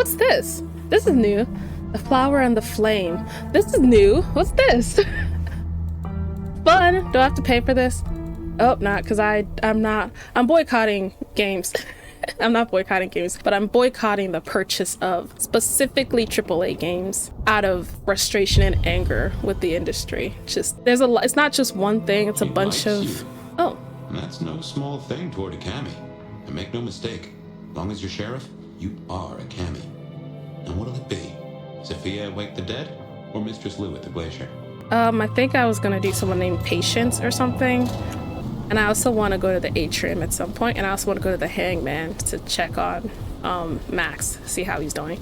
What's this? This is new. The flower and the flame. This is new. What's this? Fun. Do I have to pay for this? Oh, not because I'm boycotting games. I'm not boycotting games, but I'm boycotting the purchase of specifically AAA games out of frustration and anger with the industry. Just there's a lot. It's not just one thing. It's a bunch of. Oh. And that's no small thing toward a cami. And make no mistake, as long as you're sheriff, you are a cami. And what'll it be? Safia Wake the Dead, or Mistress Lou at the Glacier? I think I was gonna do someone named Patience or something. And I also want to go to the atrium at some point, and I also want to go to the hangman to check on Max, see how he's doing.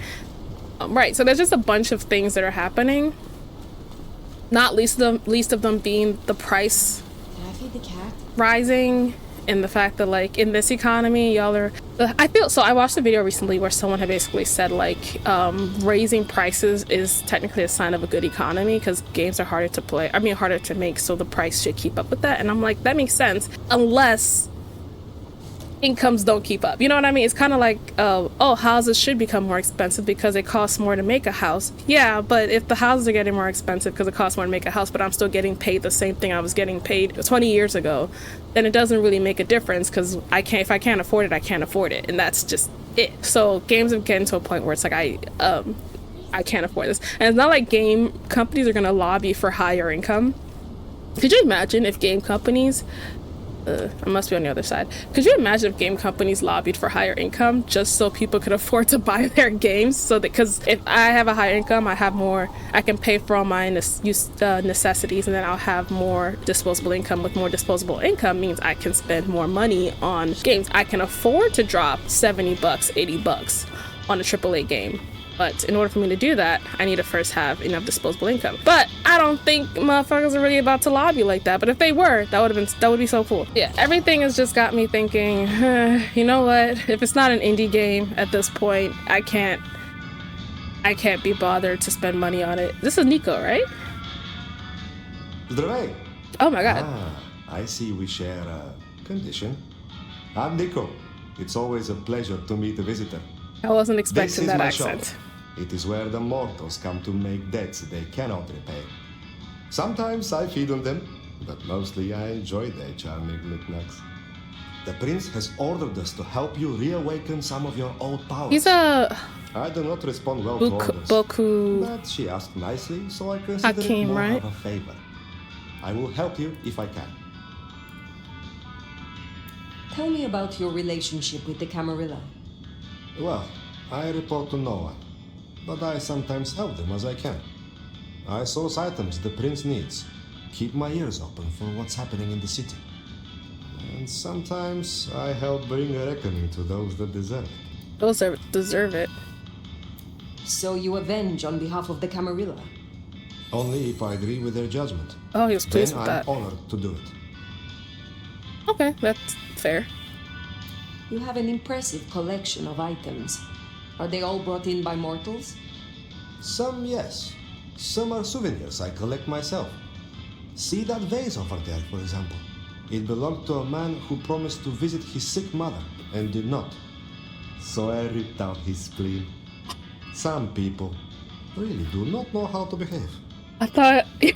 Right, so there's just a bunch of things that are happening. Not least of them being the price Can I feed the cat? rising, and the fact that like in this economy y'all are I watched a video recently where someone had basically said like raising prices is technically a sign of a good economy because games are harder to play, harder to make, so the price should keep up with that. And I'm like, that makes sense unless incomes don't keep up, you know what I mean? It's kind of like houses should become more expensive because it costs more to make a house. Yeah, but if the houses are getting more expensive because it costs more to make a house, but I'm still getting paid the same thing I was getting paid 20 years ago, then it doesn't really make a difference because if I can't afford it, I can't afford it, and that's just it. So games have gotten to a point where it's like I can't afford this, and it's not like game companies are gonna lobby for higher income. Could you imagine if game companies I must be on the other side. Could you imagine if game companies lobbied for higher income just so people could afford to buy their games? So that, because if I have a higher income, I have more, I can pay for all my necessities, and then I'll have more disposable income. With more disposable income means I can spend more money on games. I can afford to drop $70, $80 on a AAA game. But in order for me to do that, I need to first have enough disposable income. But I don't think motherfuckers are really about to lobby like that. But if they were, that would be so cool. Yeah, everything has just got me thinking, you know what? If it's not an indie game at this point, I can't be bothered to spend money on it. This is Niko, right? Здравей. Oh my god. I see we share a condition. I'm Niko. It's always a pleasure to meet a visitor. I wasn't expecting that my accent. shop. It is where the mortals come to make debts they cannot repay. Sometimes I feed on them, but mostly I enjoy their charming knickknacks. The prince has ordered us to help you reawaken some of your old powers. He's a I do not respond well to orders, Boku but she asked nicely, so I consider Hakim, it more right? of a favor. I will help you if I can. Tell me about your relationship with the Camarilla. Well, I report to no one, but I sometimes help them as I can. I source items the prince needs, keep my ears open for what's happening in the city. And sometimes I help bring a reckoning to those that deserve it. those that deserve it. So you avenge on behalf of the Camarilla? Only if I agree with their judgment. Oh, he was pleased Then with I'm that. honored to do it. Okay, that's fair. You have an impressive collection of items. Are they all brought in by mortals? Some, yes. Some are souvenirs I collect myself. See that vase over there, for example. It belonged to a man who promised to visit his sick mother and did not. So I ripped out his spleen. Some people really do not know how to behave. I thought he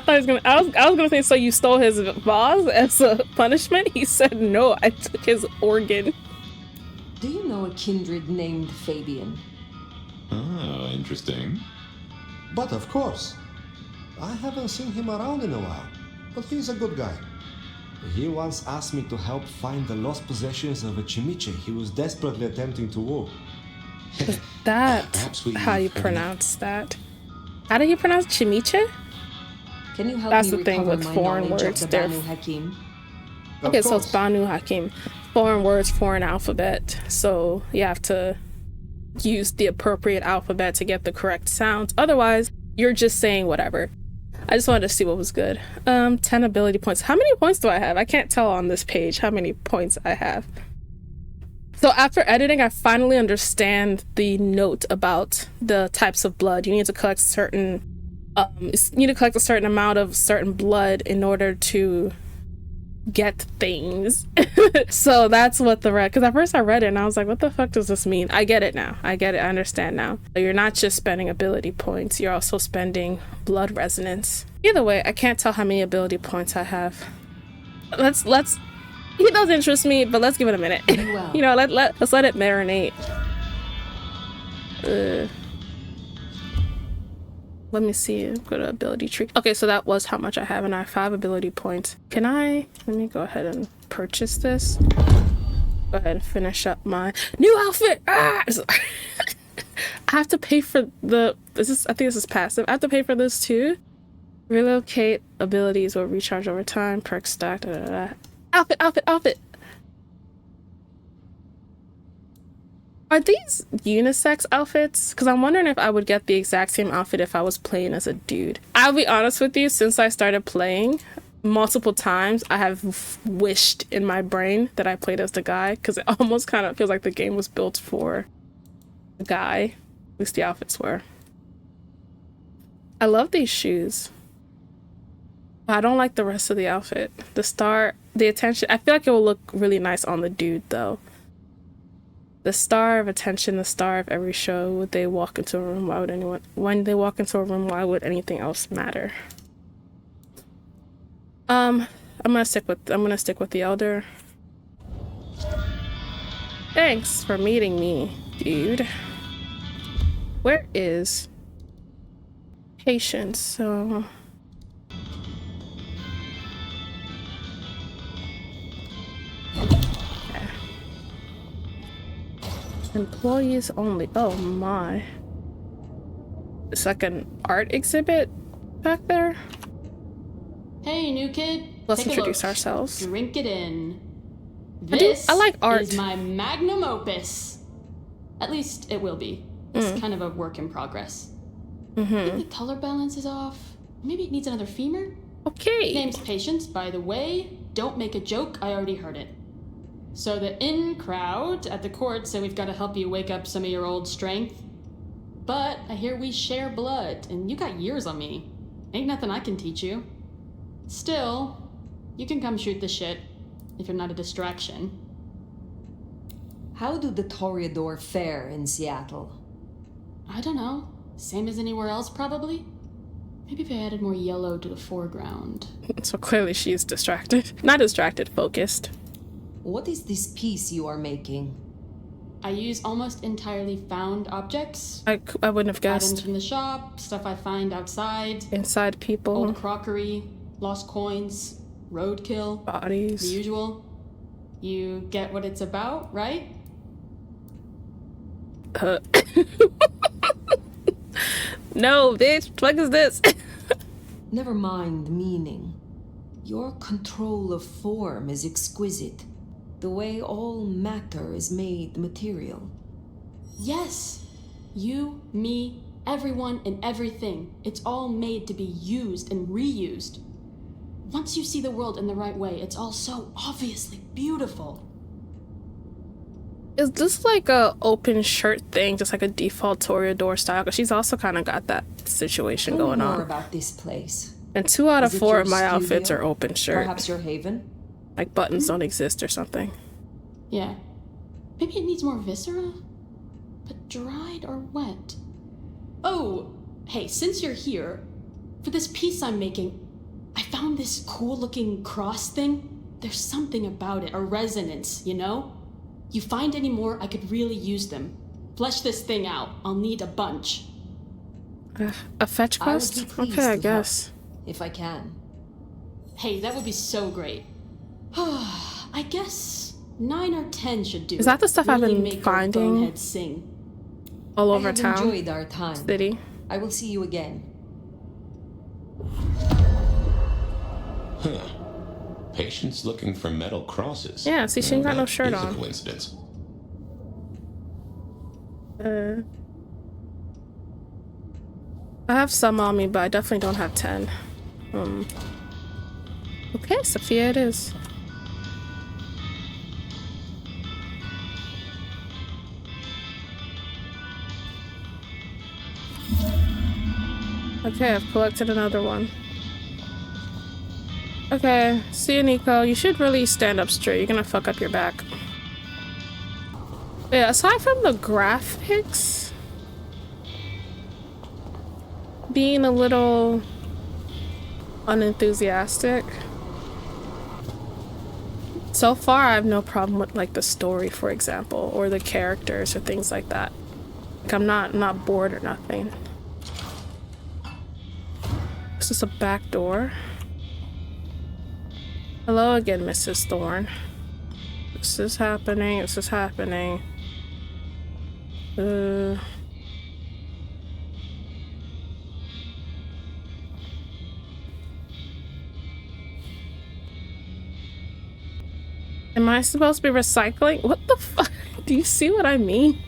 was gonna. I was gonna say, so you stole his vase as a punishment? He said, no, I took his organ. Do you know a kindred named Fabien? Oh, interesting. But of course, I haven't seen him around in a while, but he's a good guy. He once asked me to help find the lost possessions of a chimiche he was desperately attempting to woo. Is that Perhaps we how you can- pronounce that? How do you pronounce chimiche? Can you help That's me the thing recover with my foreign knowledge words, of the they're- Banu Hakim? Okay, so it's Banu Hakim. Foreign words, foreign alphabet. So you have to use the appropriate alphabet to get the correct sounds. Otherwise, you're just saying whatever. I just wanted to see what was good. 10 ability points. How many points do I have? I can't tell on this page how many points I have. So after editing, I finally understand the note about the types of blood. You need to collect a certain amount of certain blood in order to get things. So that's what the because at first I read it and I was like, what the fuck does this mean? I get it now. I get it. I understand now. You're not just spending ability points, you're also spending blood resonance. Either way, I can't tell how many ability points I have. Let's he does interest me, but let's give it a minute. Well. You know, let's let it marinate. Let me see. Go to ability tree. Okay, so that was how much I have, and I have 5 ability points. Can I? Let me go ahead and purchase this. Go ahead and finish up my new outfit. Ah! I have to pay for the. I think this is passive. I have to pay for this too. Relocate abilities will recharge over time. Perk stack. Da, da, da. Outfit. Are these unisex outfits? Because I'm wondering if I would get the exact same outfit if I was playing as a dude. I'll be honest with you, since I started playing multiple times, I have wished in my brain that I played as the guy, because it almost kind of feels like the game was built for the guy. At least the outfits were. I love these shoes. I don't like the rest of the outfit. The attention, I feel like it will look really nice on the dude though. The star of attention, the star of every show. Would they walk into a room? When they walk into a room, why would anything else matter? I'm gonna stick with the elder. Thanks for meeting me, dude. Where is patience? So employees only. Oh my. It's like an art exhibit back there. Hey, new kid. Let's Take introduce a look. ourselves. Drink it in. I like art. Is my magnum opus. At least it will be. It's kind of a work in progress. I think the color balance is off. Maybe it needs another femur. Okay. Name's Patience, by the way. Don't make a joke, I already heard it. So the in crowd at the court said we've got to help you wake up some of your old strength. But I hear we share blood, and you got years on me. Ain't nothing I can teach you. Still, you can come shoot the shit if you're not a distraction. How do the Toreador fare in Seattle? I don't know. Same as anywhere else, probably? Maybe if I added more yellow to the foreground. So clearly she's distracted. Not distracted, focused. What is this piece you are making? I use almost entirely found objects. I wouldn't have Items guessed. from the shop, stuff I find outside, Inside people, old crockery, lost coins, roadkill, the bodies. usual. You get what it's about, right? No, bitch, what is this? Never mind meaning. Your control of form is exquisite. The way all matter is made material. Yes. You, me, everyone, and everything. It's all made to be used and reused. Once you see the world in the right way, it's all so obviously beautiful. Is this like a open shirt thing, just like a default Toreador style? Because she's also kind of got that situation Tell me going more on. about this place. And 2 out of Is it 4 your of my outfits studio? are open shirt. Perhaps your haven? Like buttons don't exist or something. Yeah. Maybe it needs more viscera? But dried or wet? Oh, hey, since you're here, for this piece I'm making, I found this cool-looking cross thing. There's something about it, a resonance, you know? You find any more, I could really use them. Flesh this thing out. I'll need a bunch. A fetch I would quest? be pleased Okay, I to guess. help, if I can. Hey, that would be so great. I guess 9 or 10 should do. Is that the stuff I've Really been make our finding? boneheads sing. All I over have town. enjoyed our time. City. I will see you again. Huh. Patience looking for metal crosses. Yeah, see, she ain't got no That shirt is on. a coincidence. I have some on me, but I definitely don't have 10. Okay, Safia it is. Okay, I've collected another one. Okay, see you, Niko. You should really stand up straight. You're gonna fuck up your back. Yeah, aside from the graphics being a little unenthusiastic, so far I have no problem with like the story, for example, or the characters or things like that. Like I'm not bored or nothing. This is a back door. Hello again, Mrs. Thorne. This is happening. This is happening. Am I supposed to be recycling? What the fuck? Do you see what I mean?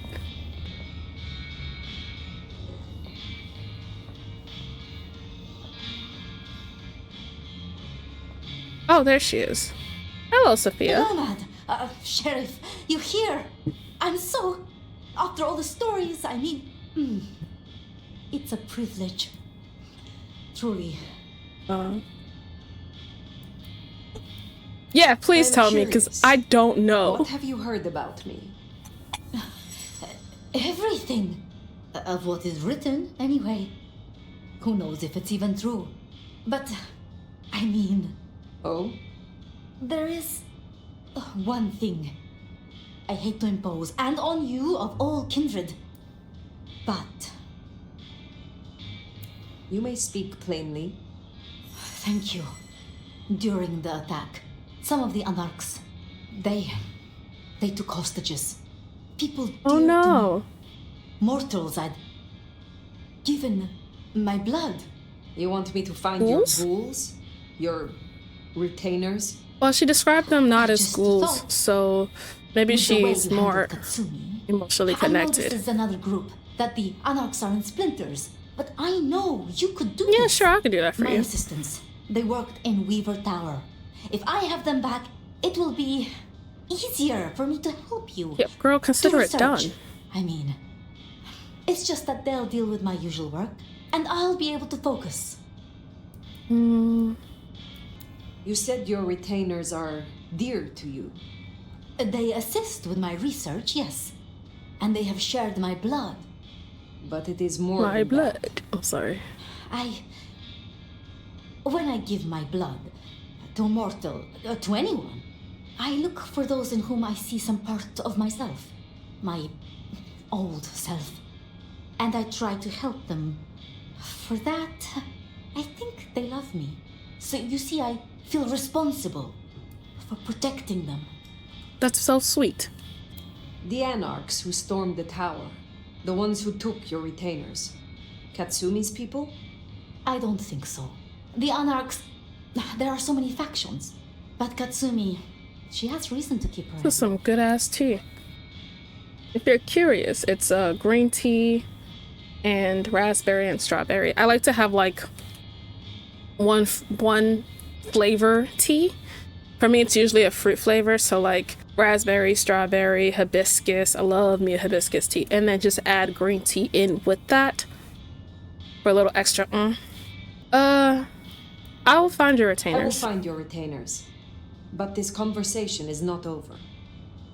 Oh, there she is. Hello, Safia. Hello, Mad. Sheriff, you here? I'm so... After all the stories, I mean... it's a privilege. Truly. Yeah, please tell me, because I don't know. What have you heard about me? Everything. Of what is written, anyway. Who knows if it's even true. But, I mean... Oh? There is... one thing. I hate to impose, and on you of all kindred. But... You may speak plainly. Thank you. During the attack, some of the anarchs, they took hostages. People dared Oh no. mortals I'd given my blood. You want me to find Ghouls? your ghouls? Your retainers? Well, she described them not as Just ghouls, thought. so maybe With the way she's you more handled Katsumi, emotionally I know this connected. is another group, that the anarchs are in splinters, but I know you could do Yeah, this. sure, I can do that for My you. assistants, they worked in Weaver Tower. If I have them back, it will be easier for me to help you. Yep, girl, consider Do it done. research. I mean, it's just that they'll deal with my usual work, and I'll be able to focus. You said your retainers are dear to you. They assist with my research, yes. And they have shared my blood. But it is more My than blood. that. I'm sorry. When I give my blood to a mortal, to anyone, I look for those in whom I see some part of myself. My old self. And I try to help them. For that, I think they love me. So you see, I feel responsible for protecting them. That's so sweet. The anarchs who stormed the tower. The ones who took your retainers. Katsumi's people? I don't think so. The anarchs, there are so many factions. But Katsumi, she has reason to keep her. This is some good ass tea. If you're curious, it's green tea and raspberry and strawberry. I like to have like one flavor tea. For me, it's usually a fruit flavor, so like raspberry, strawberry, hibiscus. I love me a hibiscus tea, and then just add green tea in with that for a little extra. I will find your I will retainers. find your retainers. But this conversation is not over.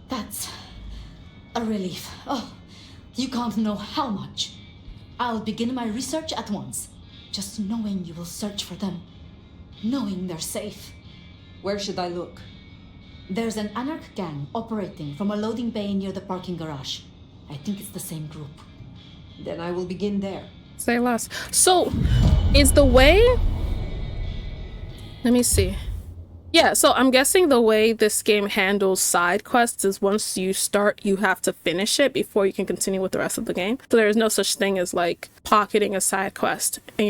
That's a relief. Oh, you can't know how much. I'll begin my research at once. Just knowing you will search for them. Knowing they're safe. Where should I look? There's an anarch gang operating from a loading bay near the parking garage. I think it's the same group. Then I will begin there. Say less. So, is the way... Let me see. Yeah, so I'm guessing the way this game handles side quests is once you start, you have to finish it before you can continue with the rest of the game. So there is no such thing as like pocketing a side quest in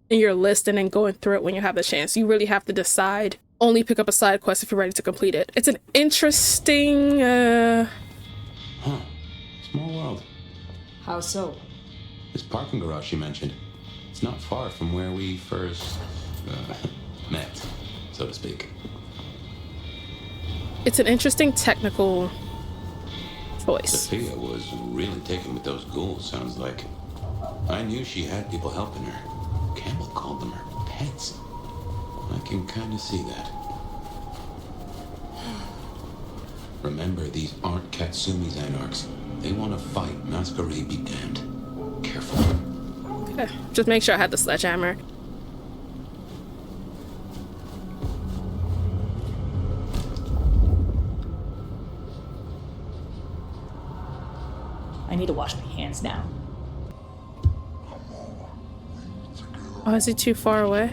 your list and then going through it when you have the chance. You really have to decide. Only pick up a side quest if you're ready to complete it. It's an interesting... Huh. Small world. How so? This parking garage you mentioned, it's not far from where we first met, so to speak. It's an interesting technical choice. Safia was really taken with those ghouls, sounds like. I knew she had people helping her. Campbell called them her pets. I can kind of see that. Remember, these aren't Katsumi's anarchs. They want to fight. Masquerade be damned. Careful. Okay. Just make sure I had the sledgehammer. I need to wash my hands now. Oh, is he too far away?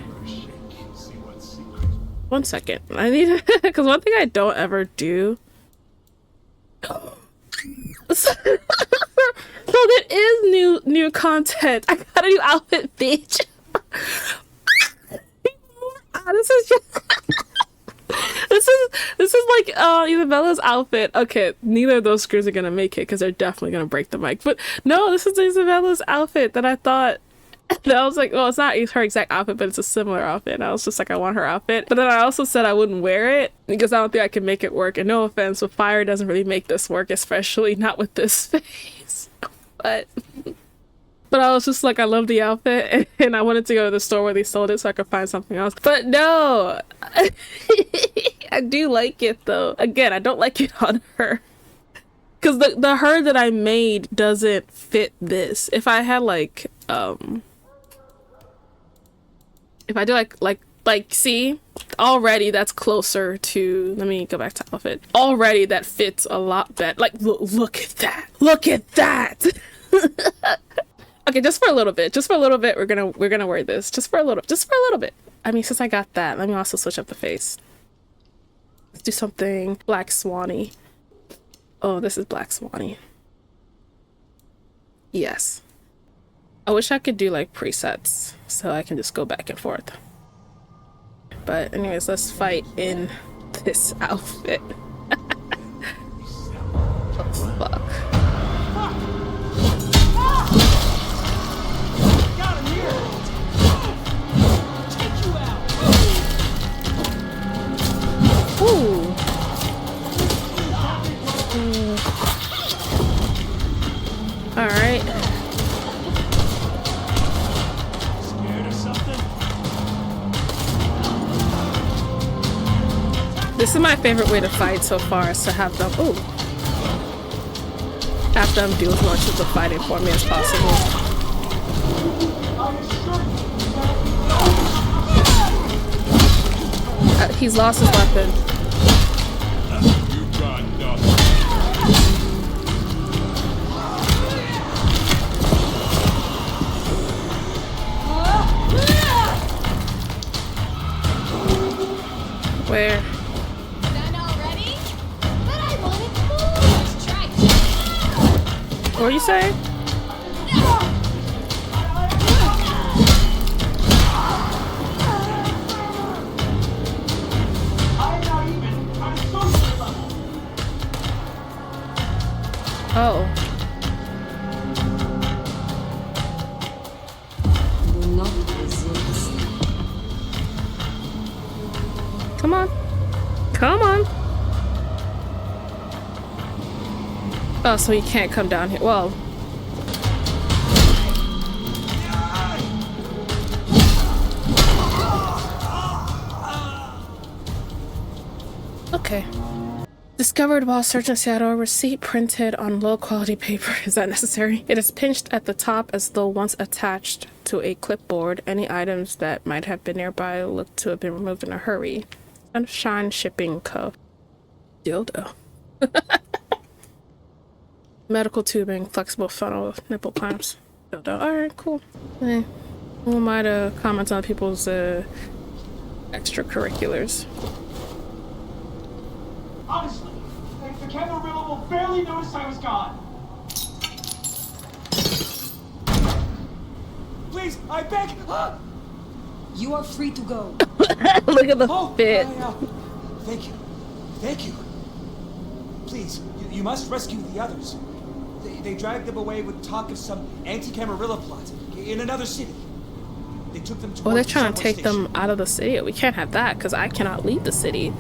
1 second. I need to, because one thing I don't ever do. So there is new content. I got a new outfit, bitch. This is just this is like Isabella's outfit. Okay, neither of those screws are gonna make it because they're definitely gonna break the mic. But no, this is Isabella's outfit that I thought. And I was like, well, it's not her exact outfit, but it's a similar outfit. And I was just like, I want her outfit. But then I also said I wouldn't wear it because I don't think I can make it work. And no offense, but fire doesn't really make this work, especially not with this face. But I was just like, I love the outfit. And I wanted to go to the store where they sold it so I could find something else. But no, I do like it though. Again, I don't like it on her. Because the her that I made doesn't fit this. If I had like, if I do like, see, already that's closer to, let me go back to outfit. Already that fits a lot better. Like, look at that. Look at that. Okay, just for a little bit. Just for a little bit, we're gonna wear this. Just for a little bit. I mean, since I got that, let me also switch up the face. Let's do something Black Swanny. Oh, this is Black Swanny. Yes. I wish I could do like presets so I can just go back and forth. But anyways, let's fight in this outfit. Oh, fuck. Ooh. All right. This is my favorite way to fight so far, is to have them, have them do as much of the fighting for me as possible. He's lost his weapon. Where? What are you saying? Oh. Do not resist. Come on. Come on. Oh, so he can't come down here. Well. Okay. Discovered while searching Seattle, receipt printed on low quality paper. Is that necessary? It is pinched at the top as though once attached to a clipboard. Any items that might have been nearby look to have been removed in a hurry. Sunshine Shipping Co. Dildo. Medical tubing, flexible funnel, nipple clamps. Dildo. Alright, cool. Hey, who am I to comment on people's extracurriculars? Honestly, the camera will barely notice I was gone. Please, I beg. You are free to go. Look at the fit. Thank you. Thank you. Please, you must rescue the others. They dragged them away with talk of some anti-Camarilla plot in another city. They took them to. Oh, they're trying to take them out of the city. We can't have that because I cannot leave the city.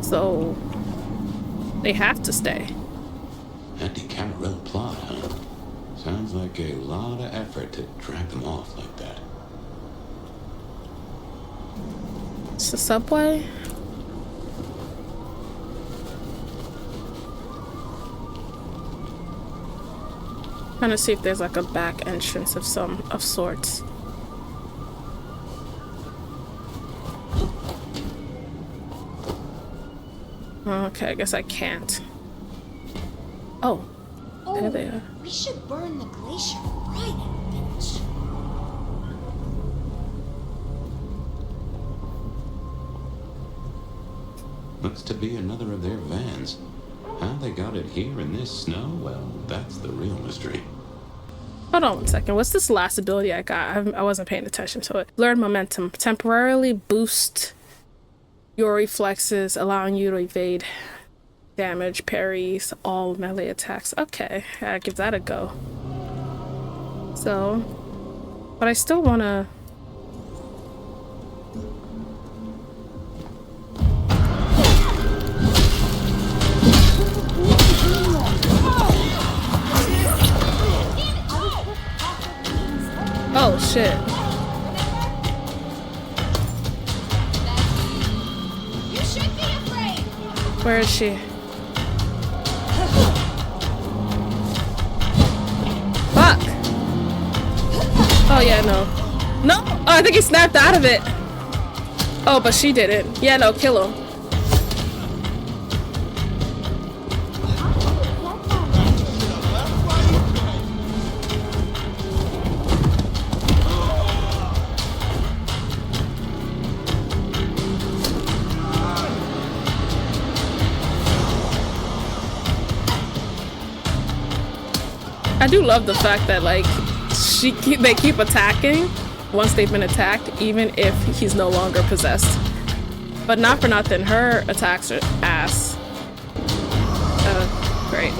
So they have to stay. Anti-Camarilla plot, huh? Sounds like a lot of effort to drag them off like that. It's the subway. Trying to see if there's like a back entrance of sorts. Okay, I guess I can't. Oh, there they are. We should burn the glacier right and finish. Looks to be another of their vans. How they got it here in this snow? Well, that's the real mystery. Hold on 1 second. What's this last ability I got? I wasn't paying attention to it. Learn momentum. Temporarily boost your reflexes, allowing you to evade damage, parries, all melee attacks. Okay, I'll give that a go. So, but I still want to... Oh, shit. You should be afraid. Where is she? Fuck! Oh, yeah, no. No! Oh, I think he snapped out of it. Oh, but she didn't. Yeah, no, kill him. I do love the fact that like they keep attacking once they've been attacked, even if he's no longer possessed. But not for nothing, her attacks are ass. Great.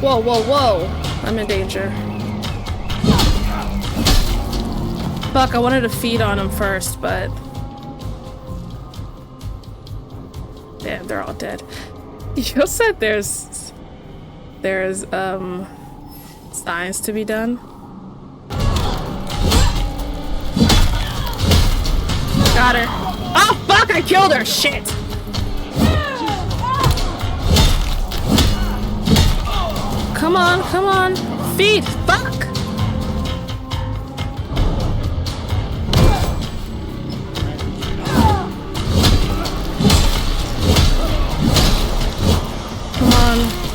Whoa, whoa, whoa! I'm in danger. Fuck, I wanted to feed on him first, but... Damn, they're all dead. You said there's signs to be done. Got her. Oh, fuck, I killed her! Shit! Come on, come on! Feed! Fuck!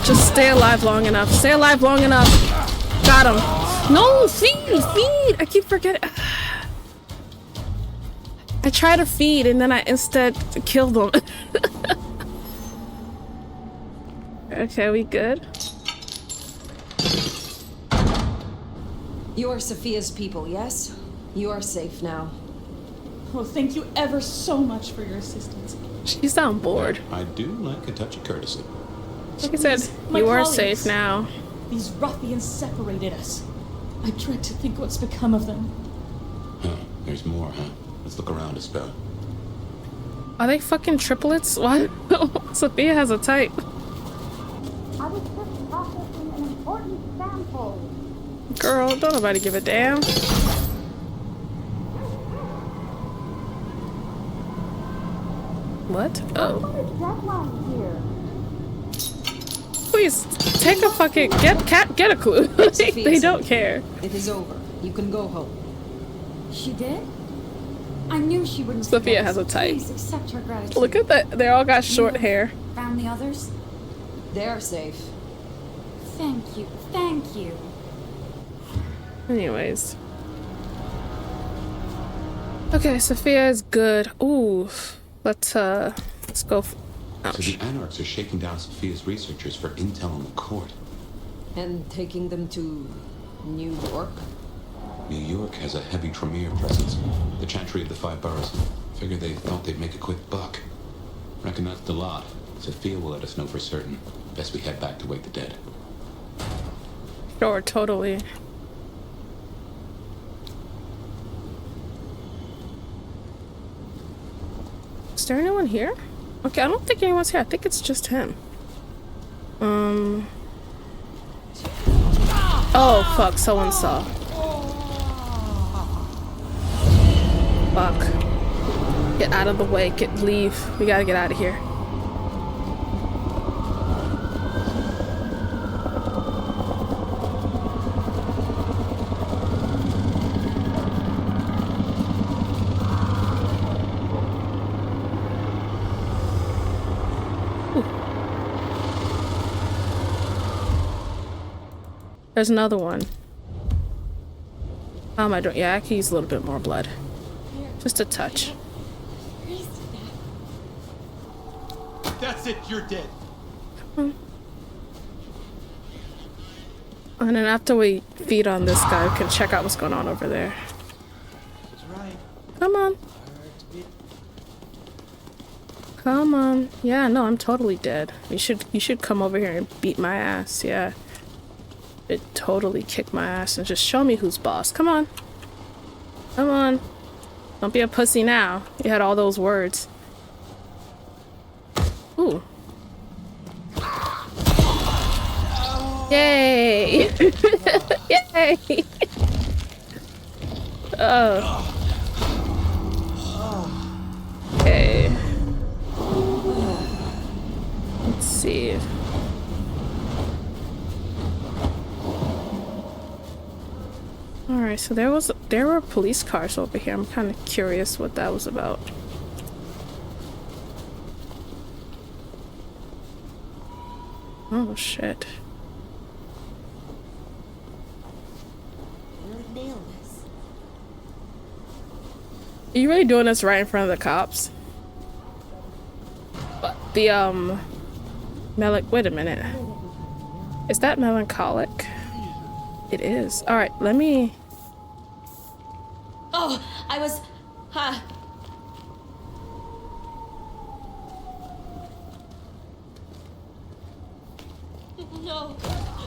Just stay alive long enough. Stay alive long enough. Got him. No, feed, feed. I keep forgetting. I try to feed and then I instead killed him. Okay, we good? You are Safia's people, yes? You are safe now. Oh, thank you ever so much for your assistance. She's on board. I do like a touch of courtesy. Like I said, My you are colleagues. safe now. These ruffians separated us. I dread to think what's become of them. Huh, there's more, huh? Let's look around a spell. Are they fucking triplets? What? Safia has a type. I was just processing an important sample. Girl, don't nobody give a damn. What? Oh. Deadline here. Please, take a fucking... Get a clue. They don't care. It is over. You can go home. She did? I knew she wouldn't. Safia has a type. Please accept her gratitude. Look at that. They all got short You hair. Found the others? They are safe. Thank you. Thank you. Anyways. Okay, Safia is good. Ooh. Let's go. So the Anarchs are shaking down Safia's researchers for intel on the court. And taking them to New York? New York has a heavy Tremere presence. The Chantry of the Five Boroughs. Figured they thought they'd make a quick buck. Reckon that's the lot. Safia will let us know for certain. Best we head back to wake the dead. Sure, totally. Is there anyone here? Okay, I don't think anyone's here. I think it's just him. Oh, fuck. Someone saw. Fuck. Get out of the way. Leave. We gotta get out of here. There's another one. How am I doing? Yeah, I can use a little bit more blood. Just a touch. That's it, you're dead. And then after we feed on this guy, we can check out what's going on over there. That's right. Come on. Come on. Yeah, no, I'm totally dead. You should come over here and beat my ass, yeah. It totally kick my ass and just show me who's boss. Come on. Come on. Don't be a pussy now. You had all those words. Ooh. Yay! Yay! Oh. Okay. Let's see. Alright, so there were police cars over here. I'm kind of curious what that was about. Oh shit. Are you really doing this right in front of the cops? But the wait a minute. Is that melancholic? It is. Alright, let me... Oh, I was... No,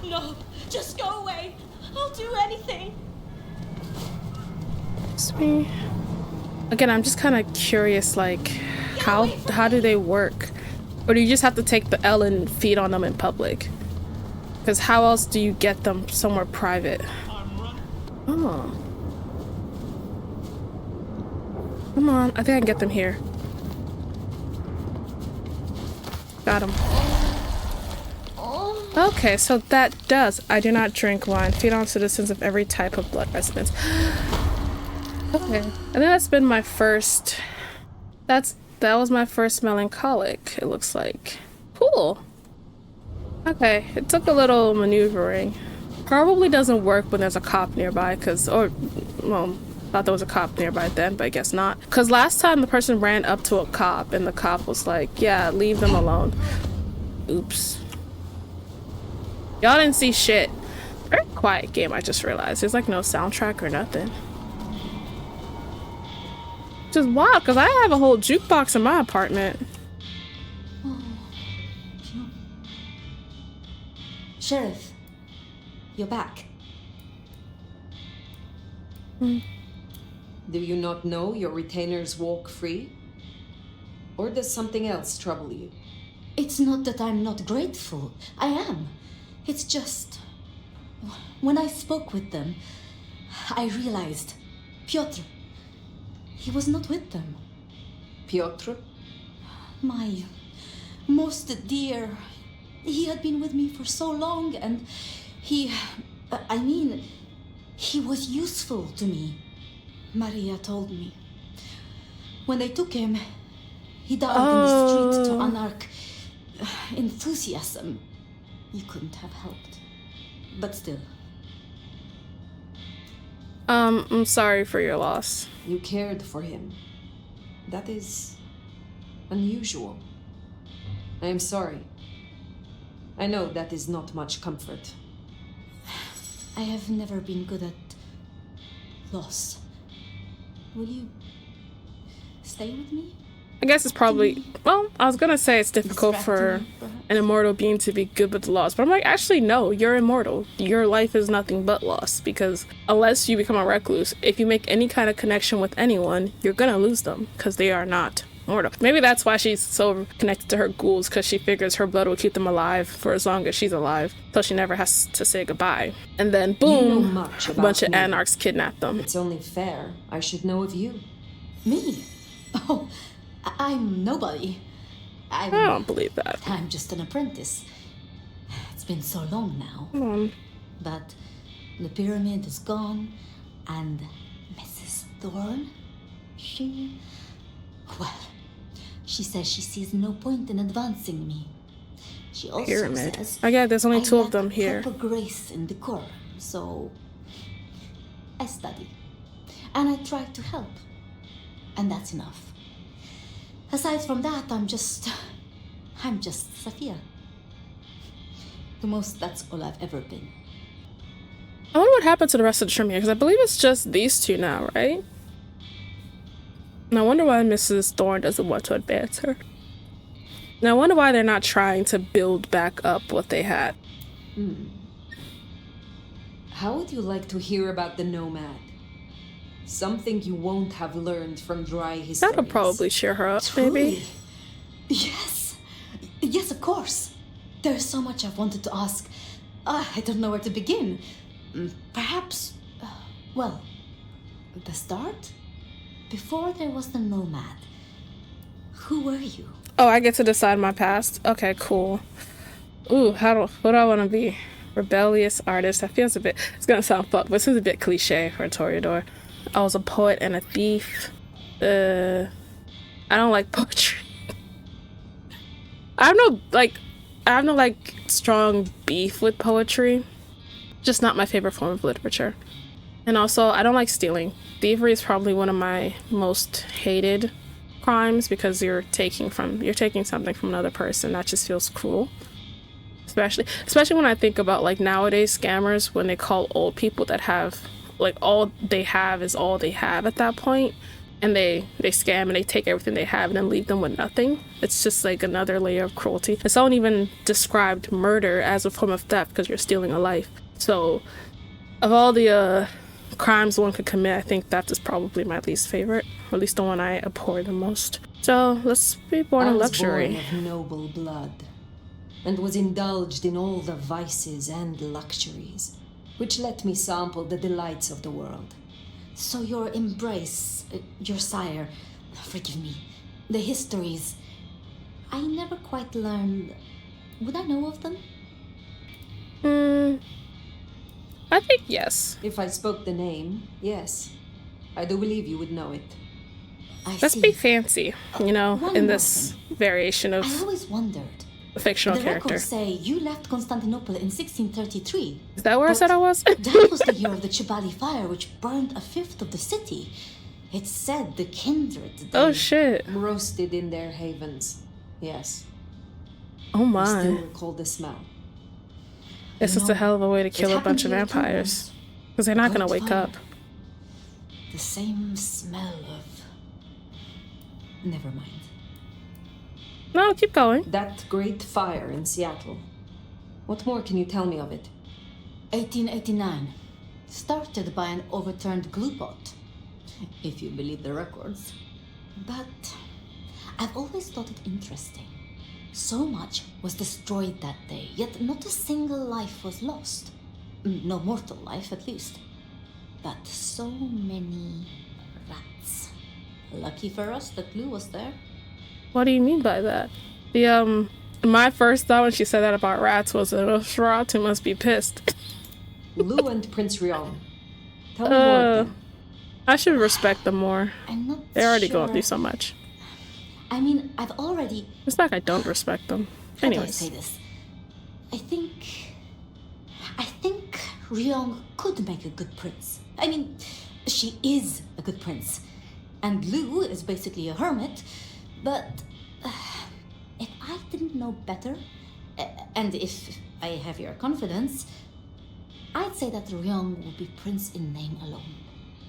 no, just go away. I'll do anything. It's me. Again, I'm just kind of curious, like, how do they work? Or do you just have to take the L and feed on them in public? Because how else do you get them somewhere private? Oh. Come on, I think I can get them here. Got him. Okay, so that does. I do not drink wine. Feed on citizens of every type of blood residence. Okay, I think that's been my first... That was my first melancholic, it looks like. Cool. Okay, it took a little maneuvering. Probably doesn't work when there's a cop nearby, well, thought there was a cop nearby then, but I guess not. Because last time the person ran up to a cop and the cop was like, yeah, leave them alone. Oops. Y'all didn't see shit. Very quiet game, I just realized. There's like no soundtrack or nothing. Which is wild, because I have a whole jukebox in my apartment. Sheriff, you're back. Hmm. Do you not know your retainers walk free? Or does something else trouble you? It's not that I'm not grateful. I am. It's just... When I spoke with them, I realized... Piotr... He was not with them. Piotr? My most dear... He had been with me for so long, and he... I mean, he was useful to me. Maria told me. When they took him, he died in the street to anarch enthusiasm. You couldn't have helped. But still. I'm sorry for your loss. You cared for him. That is unusual. I am sorry. I know that is not much comfort. I have never been good at loss. Will you stay with me? I guess it's probably, well, I was gonna say it's difficult for an immortal being to be good with loss, but I'm like, actually, no, you're immortal. Your life is nothing but loss, because unless you become a recluse, if you make any kind of connection with anyone, you're gonna lose them, because they are not immortal. Maybe that's why she's so connected to her ghouls, because she figures her blood will keep them alive for as long as she's alive, so she never has to say goodbye. And then boom, a bunch of anarchs kidnap them. It's only fair I should know of you. Me? Oh, I'm nobody. I don't believe that. I'm just an apprentice. It's been so long now. Come on. But the pyramid is gone, and Mrs. Thorne, she says she sees no point in advancing me. She also Pyramid. says Oh yeah, there's only two of them lack here. proper grace and decorum, so I study. And I try to help. And that's enough. Aside from that, I'm just Safia. The most, that's all I've ever been. I wonder what happened to the rest of the Tremere, because I believe it's just these two now, right? And I wonder why Mrs. Thorne doesn't want to advance her. And I wonder why they're not trying to build back up what they had. How would you like to hear about the Nomad? Something you won't have learned from dry histories. That'll probably cheer her up, maybe. Yes. Yes, of course. There's so much I've wanted to ask. I don't know where to begin. Perhaps, well, the start? Before there was the Nomad, who were you? Oh, I get to decide my past? Okay, cool. Ooh, what do I want to be? Rebellious artist. That feels a bit, it's gonna sound fucked, but this is a bit cliche for a Toreador. I was a poet and a thief. I don't like poetry. I have no strong beef with poetry. Just not my favorite form of literature. And also, I don't like stealing. Thievery is probably one of my most hated crimes, because you're taking something from another person. That just feels cruel. Especially when I think about like nowadays scammers, when they call old people that have like all they have is all they have at that point, and they scam and they take everything they have and then leave them with nothing. It's just like another layer of cruelty. And someone even described murder as a form of theft because you're stealing a life. So of all the crimes one could commit, I think theft is probably my least favorite, or at least the one I abhor the most. So let's be born in luxury. I was born of noble blood, and was indulged in all the vices and luxuries, which let me sample the delights of the world. So your embrace, your sire, forgive me, the histories, I never quite learned. Would I know of them? I think yes. If I spoke the name, yes. I do believe you would know it. Let's be fancy, you know, in this variation of I always wondered. a fictional The character. records say you left Constantinople in 1633. Is that where I said I was? That was the year of the Chibali fire, which burned a fifth of the city. It's said the kindred. Oh shit. Roasted in their havens. Yes. Oh I my. still recall the smell. This is a hell of a way to kill a bunch of vampires. Because they're not going to wake up. The same smell of... Never mind. No, keep going. That great fire in Seattle. What more can you tell me of it? 1889. Started by an overturned glue pot. If you believe the records. But I've always thought it interesting. So much was destroyed that day, yet not a single life was lost. No mortal life, at least. But so many rats. Lucky for us that glue was there. What do you mean by that? My first thought when she said that about rats was that Nosferatu must be pissed. Lou and Prince Rion. Tell me more of them. I should respect them more. I'm not They're already sure. going through so much. I mean, I've already... It's not like I don't respect them. How do I Anyways. say this? I think Ryong could make a good prince. I mean, she is a good prince. And Lu is basically a hermit. But if I didn't know better, and if I have your confidence, I'd say that Ryong would be prince in name alone.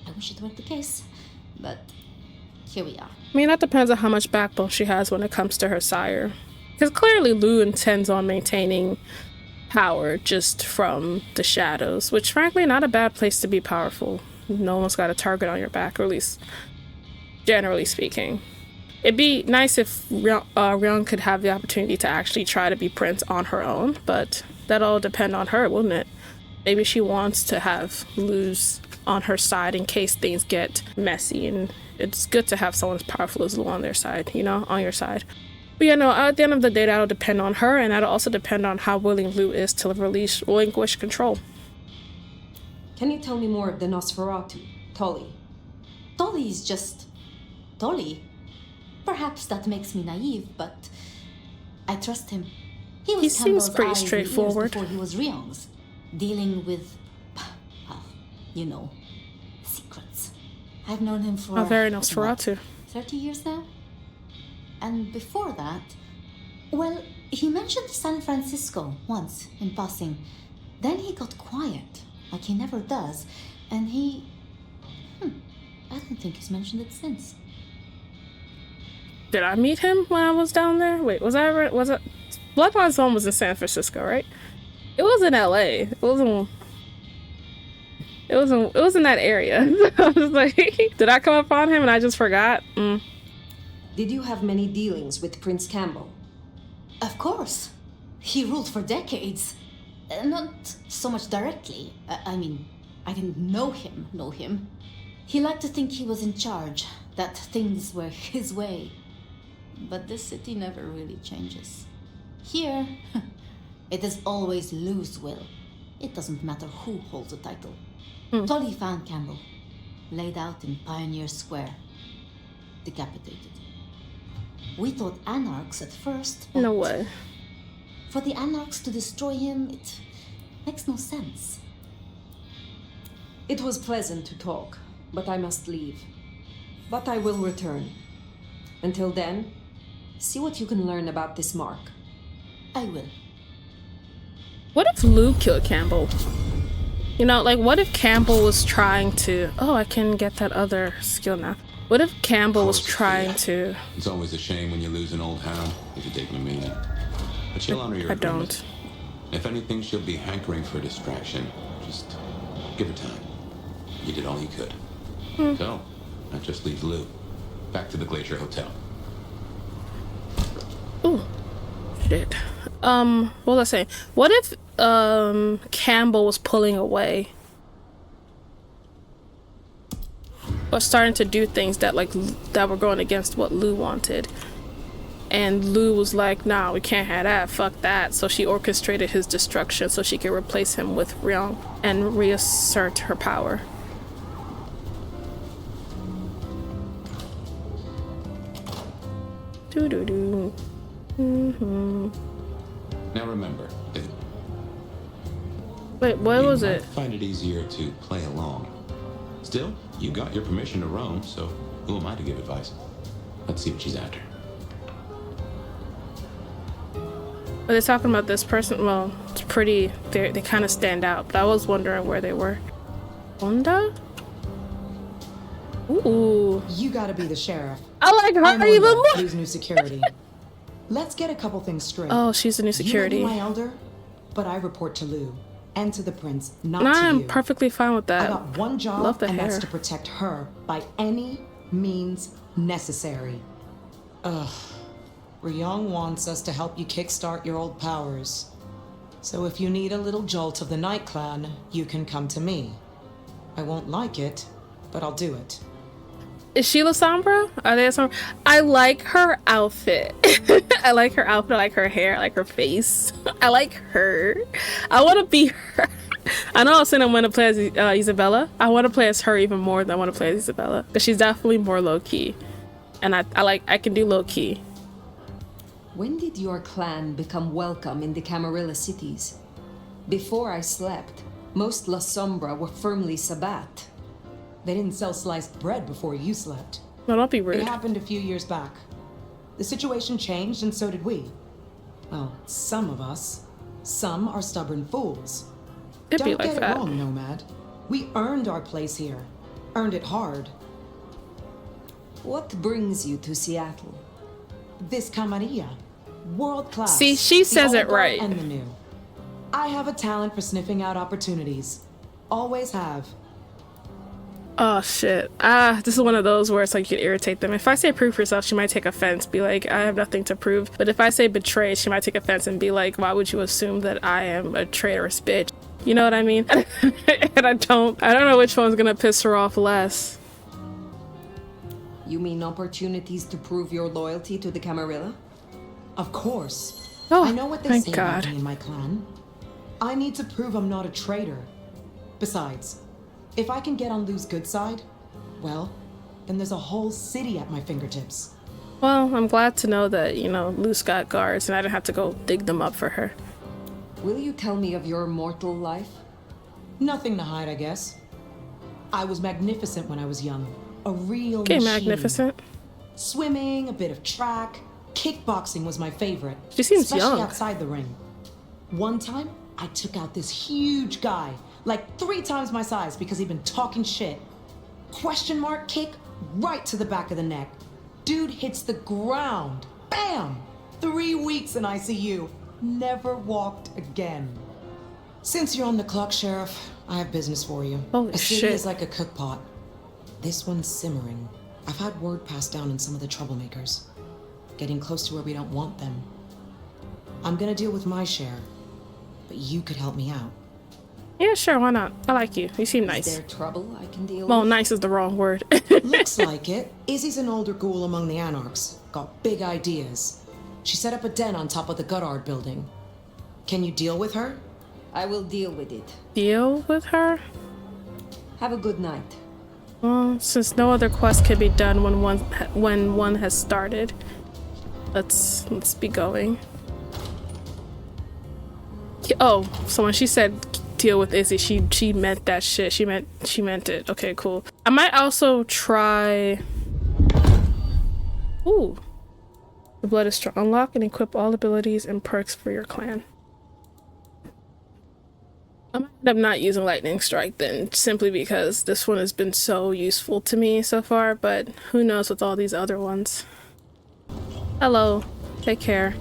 I wish it were the case, but here we are. I mean, that depends on how much backbone she has when it comes to her sire. Because clearly Lu intends on maintaining power just from the shadows, which frankly, not a bad place to be powerful. No one's got a target on your back, or at least generally speaking. It'd be nice if Ryung could have the opportunity to actually try to be Prince on her own, but that'll depend on her, wouldn't it? Maybe she wants to have Lu's on her side in case things get messy, and it's good to have someone as powerful as Lu on their side, you know, on your side. But yeah, no, at the end of the day, that'll depend on her, and that'll also depend on how willing Lu is to relinquish control. Can you tell me more of the Nosferatu, Tolly? Tolly's just Tolly. Perhaps that makes me naive, but I trust him. He seems pretty straightforward. Before he was Ryung's, dealing with, well, you know, secrets. I've known him for very Nosferatu. 30 years now? And before that, well, he mentioned San Francisco once in passing. Then he got quiet, like he never does, and I don't think he's mentioned it since. Did I meet him when I was down there? Wait, was it Bloodlines 1 was in San Francisco, right? It was in LA. It was in that area. I was like, did I come upon him and I just forgot? Did you have many dealings with Prince Campbell? Of course. He ruled for decades. Not so much directly. I mean, I didn't know him. He liked to think he was in charge, that things were his way. But this city never really changes. Here, it is always Lu's will. It doesn't matter who holds the title. Tolly found Campbell, laid out in Pioneer Square, decapitated. We thought anarchs at first, but No way. for the anarchs to destroy him, it makes no sense. It was pleasant to talk, but I must leave. But I will return. Until then, see what you can learn about this mark. I will. What if Lu killed Campbell? You know, like, what if Campbell was trying to... Oh, I can get that other skill now. What if Campbell was trying to... It's always a shame when you lose an old hound, if you take my meaning. But she'll honor your I agreement. don't. If anything, she'll be hankering for distraction. Just give her time. You did all you could. So, that just leaves Lu. Back to the Glacier Hotel. Ooh. Shit. What was I saying? What if, Campbell was pulling away? Or starting to do things that, like, that were going against what Lu wanted. And Lu was like, nah, we can't have that, fuck that. So she orchestrated his destruction so she could replace him with Ryung and reassert her power. Doo-doo-doo. Now remember, Wait, what was it? Find it easier to play along. Still, you got your permission to roam, so who am I to give advice? Let's see what she's after. Are they talking about this person? Well, it's pretty... They kind of stand out, but I was wondering where they were. Onda? Ooh. You gotta be the sheriff. I like her I'm even Onda, more! Lu's new security. Let's get a couple things straight. Oh, she's the new security. You may be my elder, but I report to Lu and to the prince, not And to I am you. perfectly fine with that. I got one job, Love the and hair. that's to protect her by any means necessary. Ugh. Ryung wants us to help you kickstart your old powers. So if you need a little jolt of the Night Clan, you can come to me. I won't like it, but I'll do it. Is she La Sombra? Are they La Sombra? I like her outfit. I like her outfit. I like her hair. I like her face. I like her. I want to be her. I know I was saying I want to play as Isabella. I want to play as her even more than I want to play as Isabella. Because she's definitely more low-key. And I can do low-key. When did your clan become welcome in the Camarilla cities? Before I slept, most La Sombra were firmly Sabbat. They didn't sell sliced bread before you slept. No, don't be rude. It happened a few years back. The situation changed, and so did we. Well, some of us. Some are stubborn fools. It'd be Don't like get that. it wrong, Nomad. We earned our place here. Earned it hard. What brings you to Seattle? This Camarilla. World class. See, she says The it old right. And the new. I have a talent for sniffing out opportunities. Always have. Oh shit. This is one of those where it's like you can irritate them. If I say prove yourself, she might take offense, be like, I have nothing to prove. But if I say betray, she might take offense and be like, why would you assume that I am a traitorous bitch? You know what I mean? And I don't know which one's gonna piss her off less. You mean opportunities to prove your loyalty to the Camarilla? Of course. Oh, I know what they thank say God. about me and my clan. I need to prove I'm not a traitor. Besides, if I can get on Lou's good side, well, then there's a whole city at my fingertips. Well, I'm glad to know that, you know, Lu's got guards and I didn't have to go dig them up for her. Will you tell me of your mortal life? Nothing to hide, I guess. I was magnificent when I was young. A real Okay, machine. magnificent. Swimming, a bit of track, kickboxing was my favorite. She seems especially young. outside the ring. One time, I took out this huge guy, like 3 times my size because he'd been talking shit. Question mark kick right to the back of the neck. Dude hits the ground. Bam! 3 weeks in ICU. Never walked again. Since you're on the clock, Sheriff, I have business for you. Holy a city shit. is like a cook pot. This one's simmering. I've had word passed down on some of the troublemakers. Getting close to where we don't want them. I'm gonna deal with my share, but you could help me out. Yeah, sure, why not? I like you. You seem Is nice. there trouble I can deal Well, with? nice is the wrong word. Looks like it. Izzy's an older ghoul among the Anarchs. Got big ideas. She set up a den on top of the Goddard building. Can you deal with her? I will deal with it. Deal with her? Have a good night. Well, since no other quest can be done when one has started, let's be going. Oh, so when she said deal with Izzy, she meant that shit. She meant it. Okay, cool. I might also try. Ooh, the blood is strong. Unlock and equip all abilities and perks for your clan. I might end up not using Lightning Strike then, simply because this one has been so useful to me so far, but who knows with all these other ones. Hello. Take care.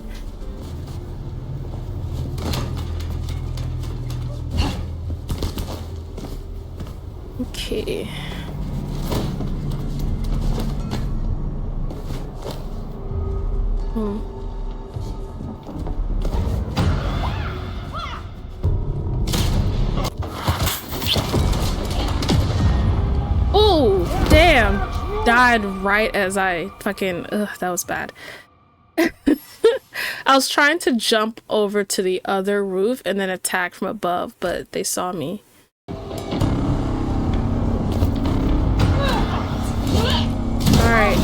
Okay. Oh, damn. Died right as I fucking... Ugh, that was bad. I was trying to jump over to the other roof and then attack from above, but they saw me. Alright.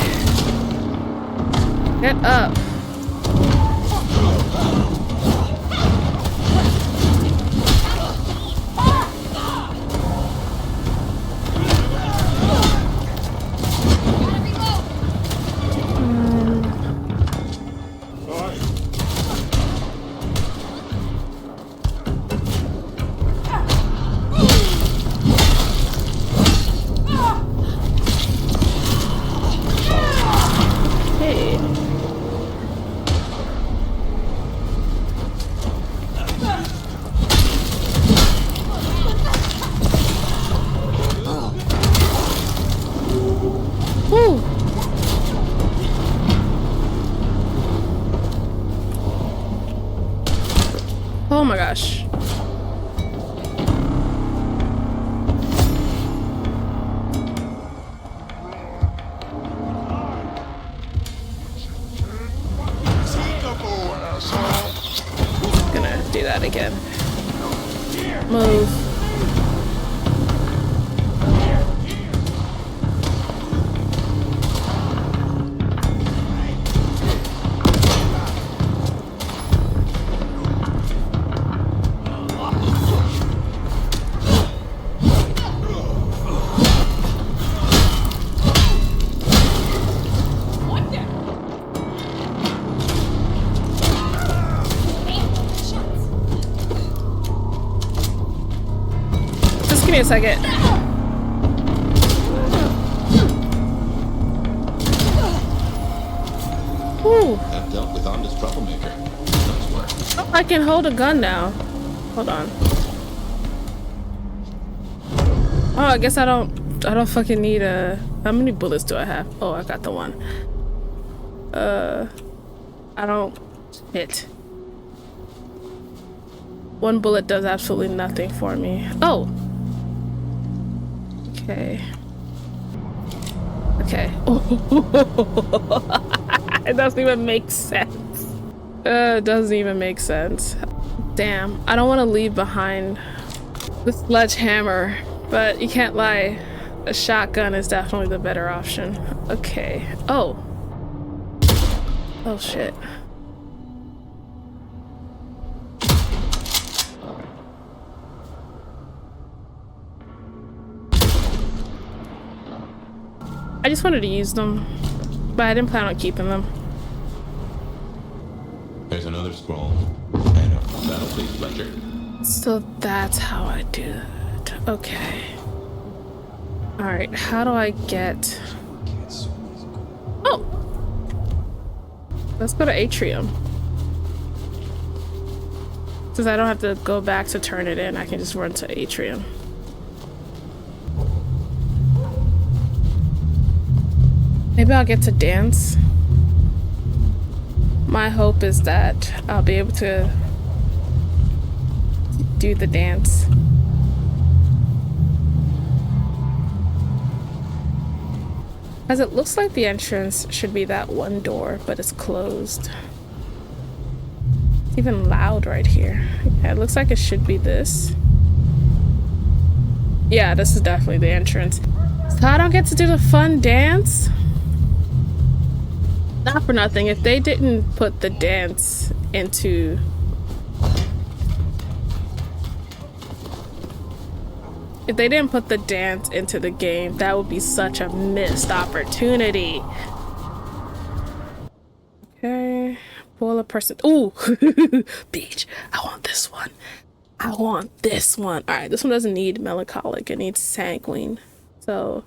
Get up. Oh my gosh. Gonna do that again. Move. Just give me a second. Ooh. That dealt with Onda's troublemaker. Nice work. Oh, I can hold a gun now. Hold on. Oh, I guess I don't don't fucking need a... How many bullets do I have? Oh, I got the one. I don't... Shit. One bullet does absolutely nothing for me. Oh! Okay. Okay. It doesn't even make sense. It doesn't even make sense. Damn, I don't want to leave behind the sledgehammer, but you can't lie. A shotgun is definitely the better option. Okay. Oh. Oh shit. I just wanted to use them, but I didn't plan on keeping them. There's another scroll and a battle-please ledger. So that's how I do it. Okay. Alright, how do I get... Oh! Let's go to Atrium. Since I don't have to go back to turn it in, I can just run to Atrium. Maybe I'll get to dance. My hope is that I'll be able to do the dance. As it looks like the entrance should be that one door, but it's closed. It's even loud right here. Yeah, it looks like it should be this. Yeah, this is definitely the entrance. So I don't get to do the fun dance? Not for nothing, if they didn't put the dance into... If they didn't put the dance into the game, that would be such a missed opportunity. Okay, pull a person. Ooh, beach. I want this one. I want this one. All right, this one doesn't need melancholic. It needs sanguine. So,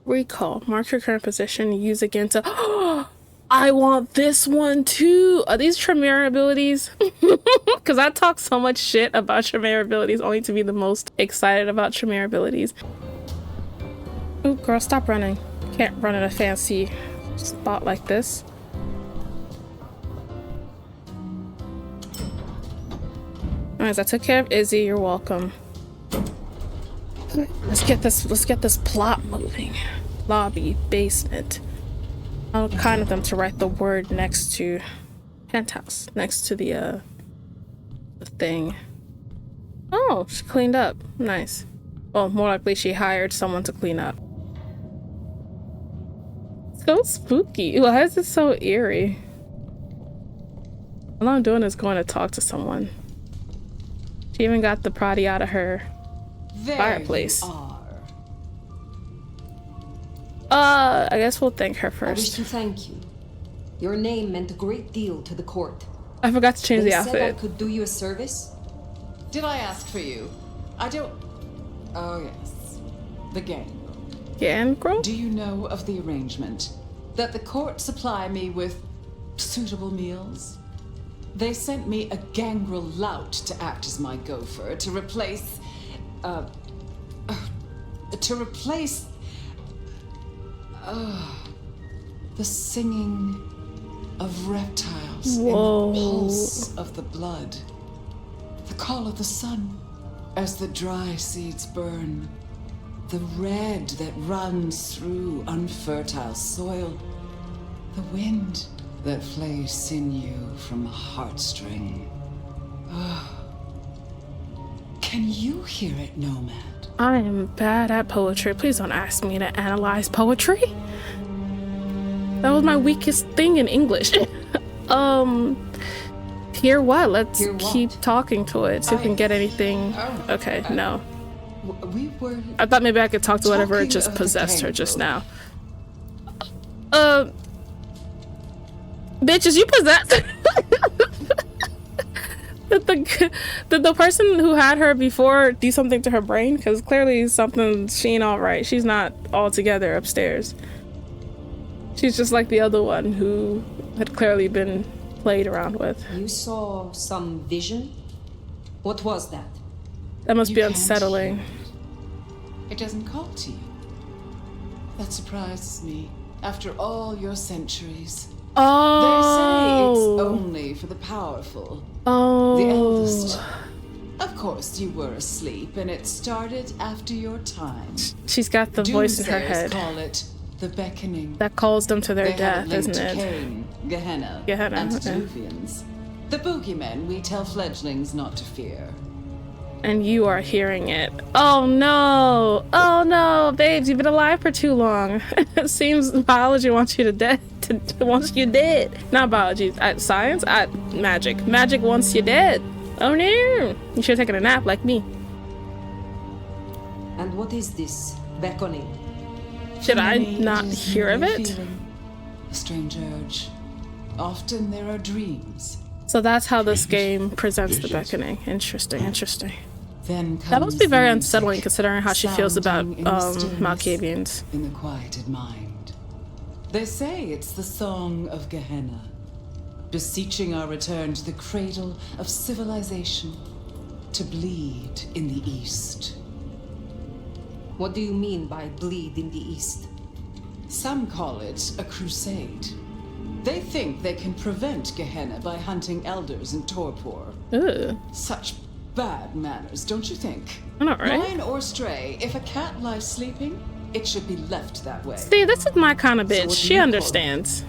recall. Mark your current position. Use again to. Oh, I want this one too. Are these Tremere abilities? Because I talk so much shit about Tremere abilities only to be the most excited about Tremere abilities. Ooh, girl, stop running. Can't run in a fancy spot like this. Alright, I took care of Izzy. You're welcome. Let's get this plot moving. Lobby, basement. I'll kind of them to write the word next to penthouse, next to the thing. Oh, she cleaned up. Nice. Well, more likely she hired someone to clean up. So spooky. Why is it so eerie? All I'm doing is going to talk to someone. She even got the proddy out of her fireplace. I guess we'll thank her I wish first. to thank you. Your name meant a great deal to the court. I forgot to change They the said I outfit. could do you a service. Did I ask for you? I don't... Oh, yes. The game. Gangrel? Do you know of the arrangement? That the court supply me with suitable meals? They sent me a gangrel lout to act as my gopher, to replace... the singing of reptiles. Whoa. And the pulse of the blood. The call of the sun as the dry seeds burn. The red that runs through unfertile soil. The wind that flays sinew from a heartstring. Can you hear it, Nomad? I am bad at poetry. Please don't ask me to analyze poetry. That was my weakest thing in English. Hear what? Let's Hear what? keep talking to it. See if we can get anything. Okay, no. We were... I thought maybe I could talk to whatever Talking just of the possessed her just now. gangrel. Bitches, you possessed. Did the person who had her before do something to her brain? Because clearly she ain't all right. She's not all together upstairs. She's just like the other one who had clearly been played around with. You saw some vision? What was that? That must You be can't unsettling. hear it. It doesn't call to you. That surprises me. After all your centuries. They say it's only for the powerful. The eldest. Of course, you were asleep, and it started after your time. She's got the voice in her head. Call it the beckoning. That calls them to their They death, have it isn't linked to it? Cain, Gehenna, Gehenna, and okay. Diluvians. The boogeymen we tell fledglings not to fear. And you are hearing it. Oh no! Oh no, babes, you've been alive for too long. It seems biology wants you to dead. Wants you dead. Not biology. Science. Magic. Magic wants you dead. Oh no! You should have taken a nap like me. And what is this beckoning? Should I For me, not it is hear of merely it? feeling, a strange urge. Often there are dreams. So that's how this game presents the Visions. beckoning. Interesting. Interesting. Then That must be comes very the unsettling music, considering how she feels about sounding in the stillness, Malkavians. in the quieted mind. They say it's the song of Gehenna, beseeching our return to the cradle of civilization, to bleed in the east. What do you mean by bleed in the east? Some call it a crusade. They think they can prevent Gehenna by hunting elders in torpor. Ooh. Such bad manners, don't you think? I know, right? Lion or stray, if a cat lies sleeping, it should be left that way. See, this is my kind of So bitch. what do She you call understands.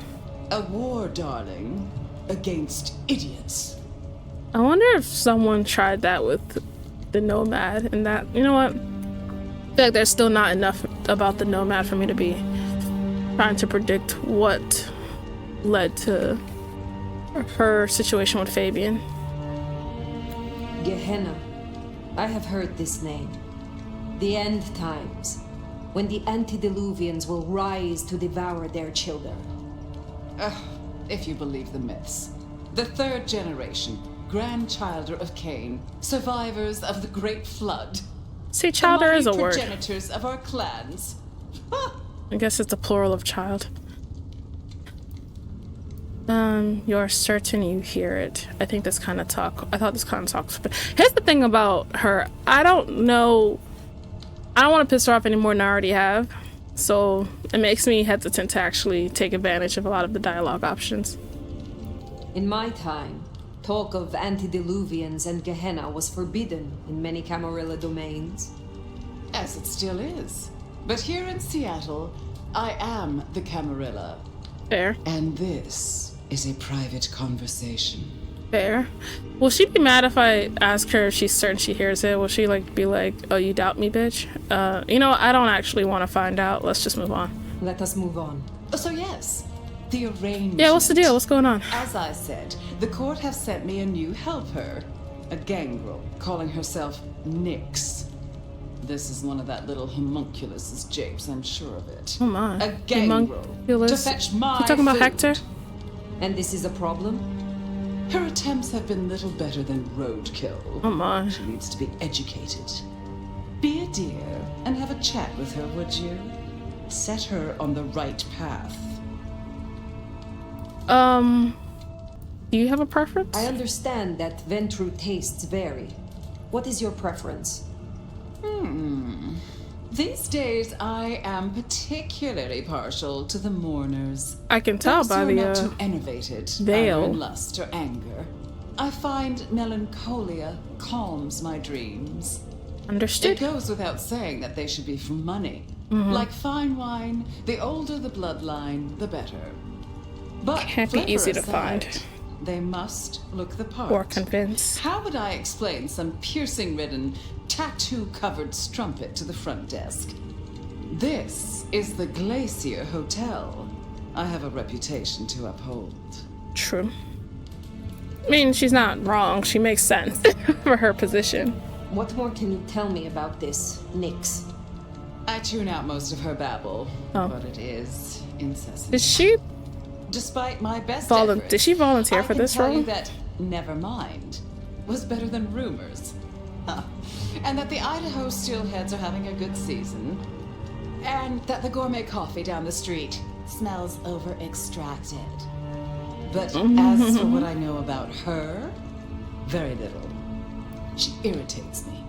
A war, darling, against idiots. I wonder if someone tried that with the Nomad and that, you know what? I feel like there's still not enough about the Nomad for me to be trying to predict what led to her situation with Fabien. Gehenna. I have heard this name. The end times, when the antediluvians will rise to devour their children. If you believe the myths. The third generation, grandchilder of Cain, survivors of the Great Flood. See, childer is a the mighty word. progenitors of our clans. I guess it's a plural of child. You're certain you hear it. I think this kind of talk. I thought this kind of talks. But here's the thing about her. I don't know. I don't want to piss her off any more than I already have. So it makes me hesitant to actually take advantage of a lot of the dialogue options. In my time, talk of antediluvians and Gehenna was forbidden in many Camarilla domains. As it still is. But here in Seattle, I am the Camarilla. Fair. And this is a private conversation. Fair. Will she be mad if I ask her if she's certain she hears it? Will she be like, oh, you doubt me, bitch? You know, I don't actually want to find out. Let's just move on. Let us move on. So yes, the arrangement. Yeah, what's the deal? What's going on? As I said, the court have sent me a new helper. A gangrel, calling herself Nyx. This is one of that little homunculus's japes, I'm sure of it. Oh my. A gangrel. To fetch my You talking about food. Hector? And this is a problem? Her attempts have been little better than roadkill. Oh my. She needs to be educated. Be a dear and have a chat with her, would you? Set her on the right path. Do you have a preference? I understand that Ventru tastes vary. What is your preference? These days, I am particularly partial to the mourners. I can tell Those by who are the not too enervated, veil. either in lust or anger. I find melancholia calms my dreams. Understood. It goes without saying that they should be for money. Mm-hmm. Like fine wine, the older the bloodline, the better. But Can't be flavor easy to aside, find. They must look the part. Or convince. How would I explain some piercing-ridden, tattoo-covered strumpet to the front desk? This is the Glacier Hotel. I have a reputation to uphold. True. I mean, she's not wrong. She makes sense for her position. What more can you tell me about this, Nyx? I tune out most of her babble, Oh. but it is incessant. Did she Despite my best did efforts, she volunteer for this I can tell role? you that never mind was better than rumors. Huh. And that the Idaho steelheads are having a good season. And that the gourmet coffee down the street smells over-extracted. But as for what I know about her, very little. She irritates me.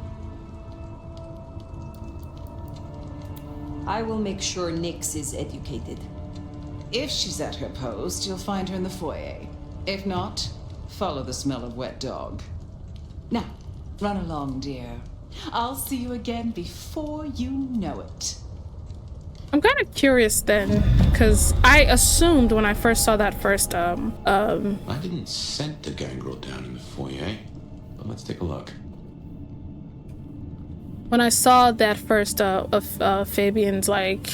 I will make sure Nyx is educated. If she's at her post, you'll find her in the foyer. If not, follow the smell of wet dog. Now, run along, dear. I'll see you again before you know it. I'm kind of curious then, because I assumed when I first saw that first, I didn't send the gangrel down in the foyer, but let's take a look. when I saw that first of Fabien's, like,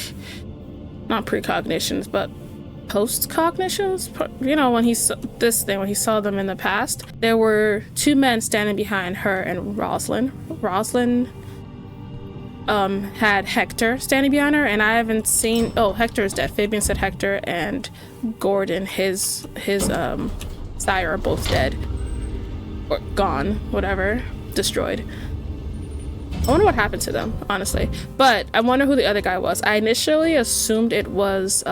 not precognitions, but post-cognitions, you know, when he saw this thing, when he saw them in the past, there were two men standing behind her and Rosalind. Rosalind had Hector standing behind her, and I haven't seen, oh, Hector is dead. Fabien said Hector and Gordon, his sire, are both dead. Or gone, whatever, destroyed. I wonder what happened to them, honestly. But I wonder who the other guy was. I initially assumed it was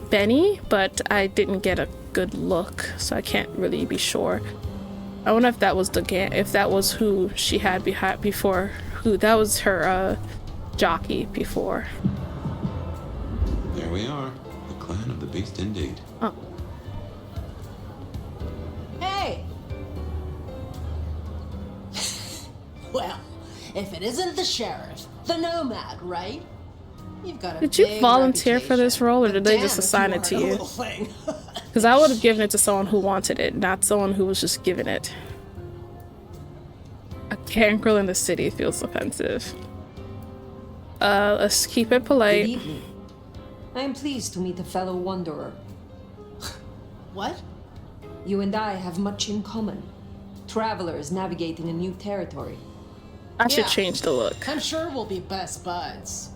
Benny, but I didn't get a good look, so I can't really be sure. I wonder if that was if that was who she had before, who that was her jockey before. There we are, the clan of the beast indeed. Oh. Hey! Well, if it isn't the sheriff, the nomad, right? You've got a Did you big volunteer for this role, or did they damn just if assign you it to aren't a you? little thing. Because I would have given it to someone who wanted it, not someone who was just given it. A gangrel in the city feels offensive. Let's keep it Good polite. evening. I am pleased to meet a fellow wanderer. What? You and I have much in common. Travelers navigating a new territory. I should Yeah. change the look. I'm sure we'll be best buds.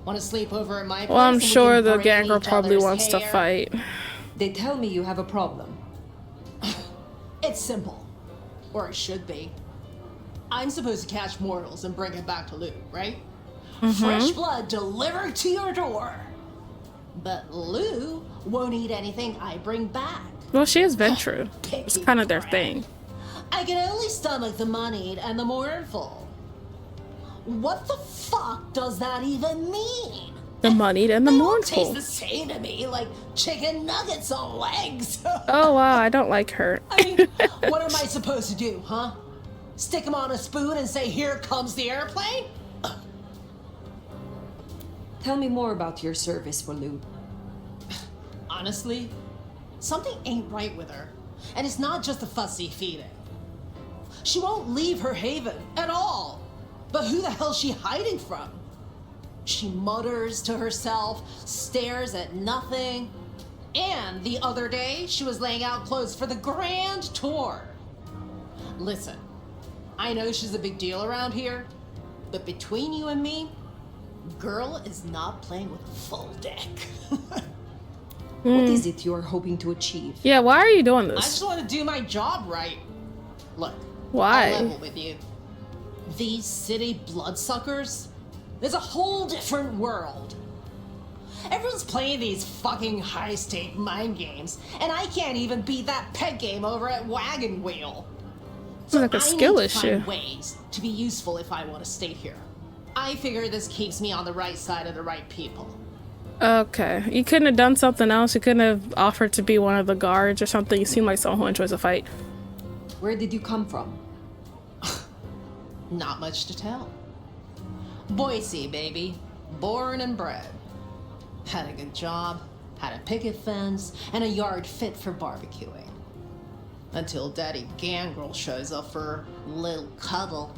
Want to sleep over at my place? Well, I'm and we sure can the braid gangrel each probably other's wants to hair? fight. They tell me you have a problem. It's simple. Or it should be. I'm supposed to catch mortals and bring it back to loot, right? Fresh blood delivered to your door. But Lou won't eat anything I bring back. Well, she is Ventru. It's Picky kind of their brat. thing. I can only stomach the moneyed and the mournful. What the fuck does that even mean? The moneyed and the They all taste mournful. the same to me, like chicken nuggets on legs. Oh wow, I don't like her. I mean, what am I supposed to do, huh? Stick them on a spoon and say, "Here comes the airplane"? Tell me more about your service for Lou. Honestly, something ain't right with her. And it's not just a fussy feeding. She won't leave her haven at all. But who the hell's she hiding from? She mutters to herself, stares at nothing. And the other day, she was laying out clothes for the grand tour. Listen, I know she's a big deal around here, but between you and me, girl is not playing with a full deck. What is it you are hoping to achieve? Yeah, why are you doing I this? just want to do my job right. Look, Why? I'll level with you. These city bloodsuckers, there's a whole different world. Everyone's playing these fucking high-stake mind games, and I can't even beat that peg game over at Wagon Wheel. It's like a I skill need to issue. find ways to be useful if I want to stay here. I figure this keeps me on the right side of the right people. Okay, you couldn't have done something else. You couldn't have offered to be one of the guards or something. You seem like someone who enjoys a fight. Where did you come from? Not much to tell. Boise, baby. Born and bred. Had a good job, had a picket fence, and a yard fit for barbecuing. Until Daddy Gangrel shows up for a little cuddle.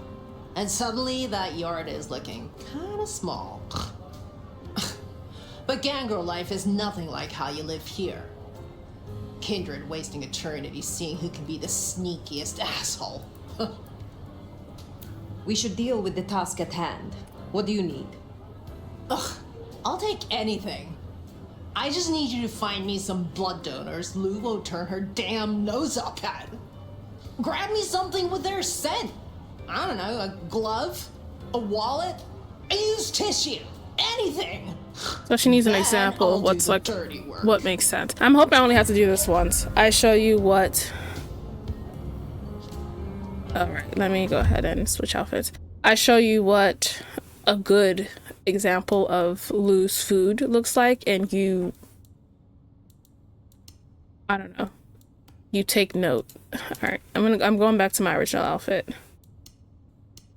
And suddenly that yard is looking kinda small. But Gangrel life is nothing like how you live here. Kindred wasting eternity seeing who can be the sneakiest asshole. We should deal with the task at hand. What do you need? Ugh, I'll take anything. I just need you to find me some blood donors Lou won't turn her damn nose up at. Grab me something with their scent. I don't know, a glove, a wallet, a used tissue, anything. So she needs an Then example I'll of do what's the like, dirty work. what makes sense. I'm hoping I only have to do this once. I show you what. All right, let me go ahead and switch outfits. I show you what a good example of loose food looks like, and you, I don't know, you take note. All right, I'm going back to my original outfit.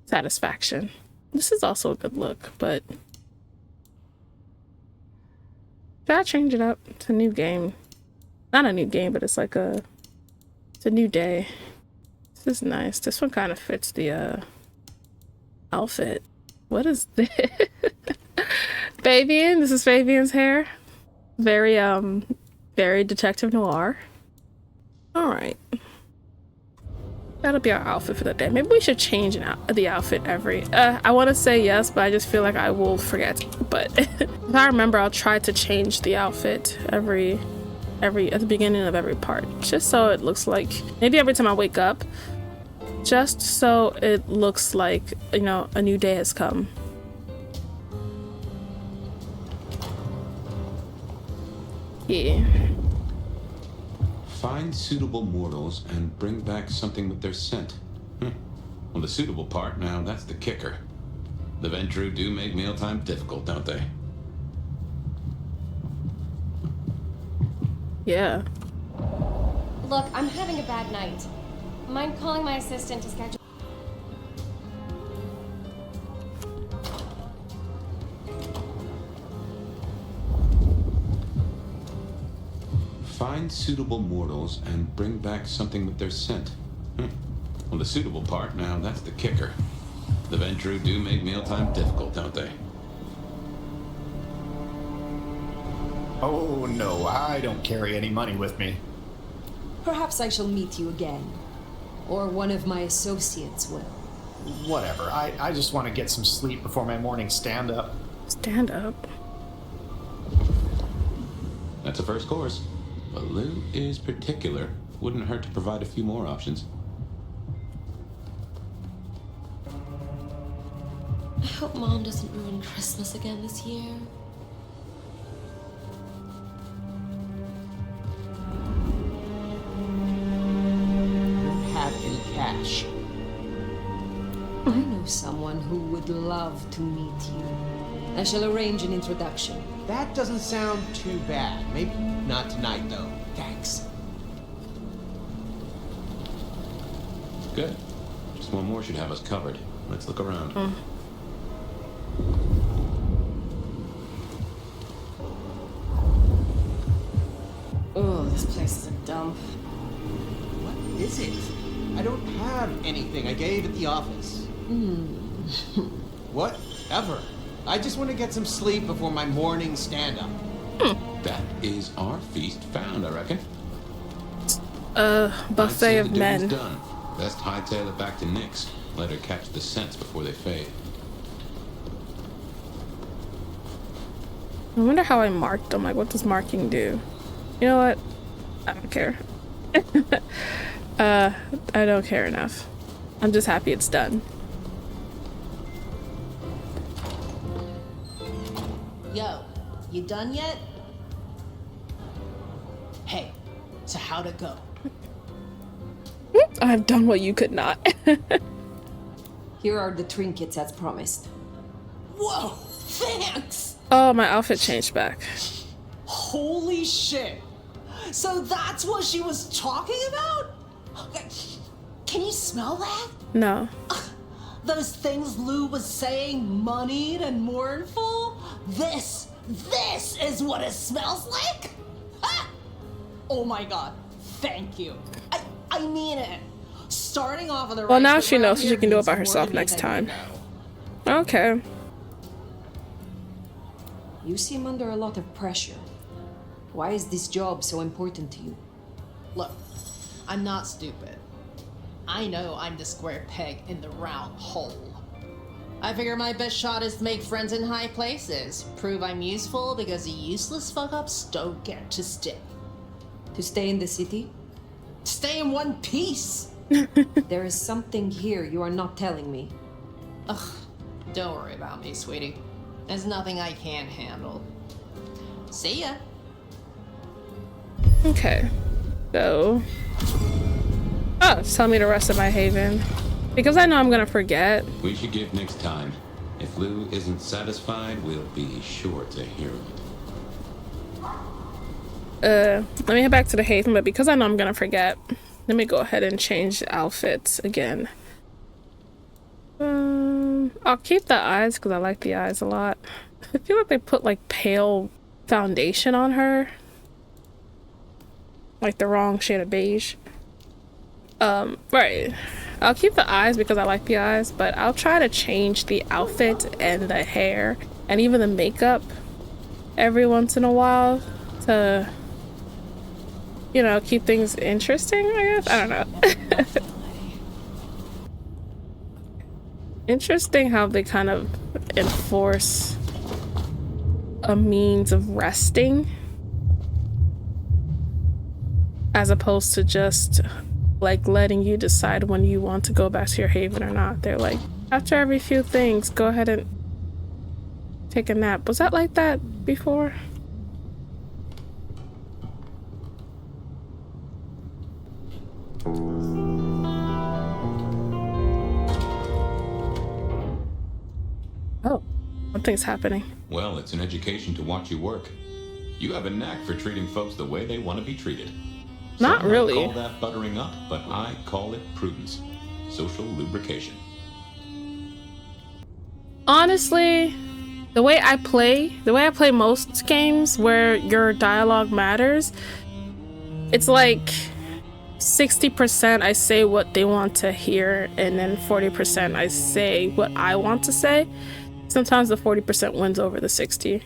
Satisfaction. This is also a good look, but gotta change it up. It's a new game. Not a new game, but it's like it's a new day. This is nice. This one kind of fits the outfit. What is this? Fabien. This is Fabien's hair. Very very detective noir. All right. That'll be our outfit for the day. Maybe we should change the outfit every... I want to say yes, but I just feel like I will forget. But if I remember, I'll try to change the outfit at the beginning of every part. Just so it looks like... Maybe every time I wake up. Just so it looks like, you know, a new day has come. Yeah. Find suitable mortals and bring back something with their scent. Well, the suitable part, now that's the kicker. The Ventru do make mealtime difficult, don't they? Yeah. Look, I'm having a bad night. Mind calling my assistant to schedule... Find suitable mortals and bring back something with their scent. Well, the suitable part, now that's the kicker. The Ventru do make mealtime difficult, don't they? Oh no, I don't carry any money with me. Perhaps I shall meet you again. Or one of my associates will. Whatever, I just want to get some sleep before my morning stand-up. Stand up? That's a first course. But Lou is particular. Wouldn't hurt to provide a few more options. I hope Mom doesn't ruin Christmas again this year. Have any cash? I know someone who would love to meet you. I shall arrange an introduction. That doesn't sound too bad. Maybe not tonight, though. Thanks. Good. Just one more should have us covered. Let's look around. Oh, this place is a dump. What is it? I don't have anything I gave at the office. Whatever. I just want to get some sleep before my morning stand-up. That is our feast found, I reckon. Buffet of men. Done. Best hightail it back to Nyx. Let her catch the scents before they fade. I wonder how I marked them. Like, what does marking do? You know what? I don't care. I don't care enough. I'm just happy it's done. Yo, you done yet? Hey, so how'd it go? I've done what you could not. Here are the trinkets as promised. Whoa, thanks! Oh, my outfit changed back. Holy shit! So that's what she was talking about? Can you smell that? No. Those things Lou was saying, moneyed and mournful? This is what it smells like? Ah! Oh my god, thank you. I mean it. Starting off on the Well, right now foot she around knows here she can do it means by more herself to me next than time. you know. Okay. You seem under a lot of pressure. Why is this job so important to you? Look, I'm not stupid. I know I'm the square peg in the round hole. I figure my best shot is to make friends in high places, prove I'm useful because the useless fuck-ups don't get to stay. To stay in the city? Stay in one piece! There is something here you are not telling me. Ugh, don't worry about me, sweetie. There's nothing I can't handle. See ya. Okay. So. Oh, just tell me the rest of my haven. Because I know I'm gonna forget. We should give Nyx time. If Lou isn't satisfied, we'll be sure to hear it. Let me head back to the Haven, but because I know I'm gonna forget, let me go ahead and change outfits again. I'll keep the eyes because I like the eyes a lot. I feel like they put like pale foundation on her. Like the wrong shade of beige. Right. I'll keep the eyes because I like the eyes, but I'll try to change the outfit and the hair and even the makeup every once in a while to, you know, keep things interesting, I guess. I don't know. Interesting how they kind of enforce a means of resting as opposed to just like letting you decide when you want to go back to your haven or not. They're like, after every few things, go ahead and take a nap. Was that like that before? Oh, something's happening. Well, it's an education to watch you work. You have a knack for treating folks the way they want to be treated. Not Some really. might call that buttering up, but I call it prudence. Social lubrication. Honestly, the way I play most games where your dialogue matters, it's like 60% I say what they want to hear, and then 40% I say what I want to say. Sometimes the 40% wins over the 60.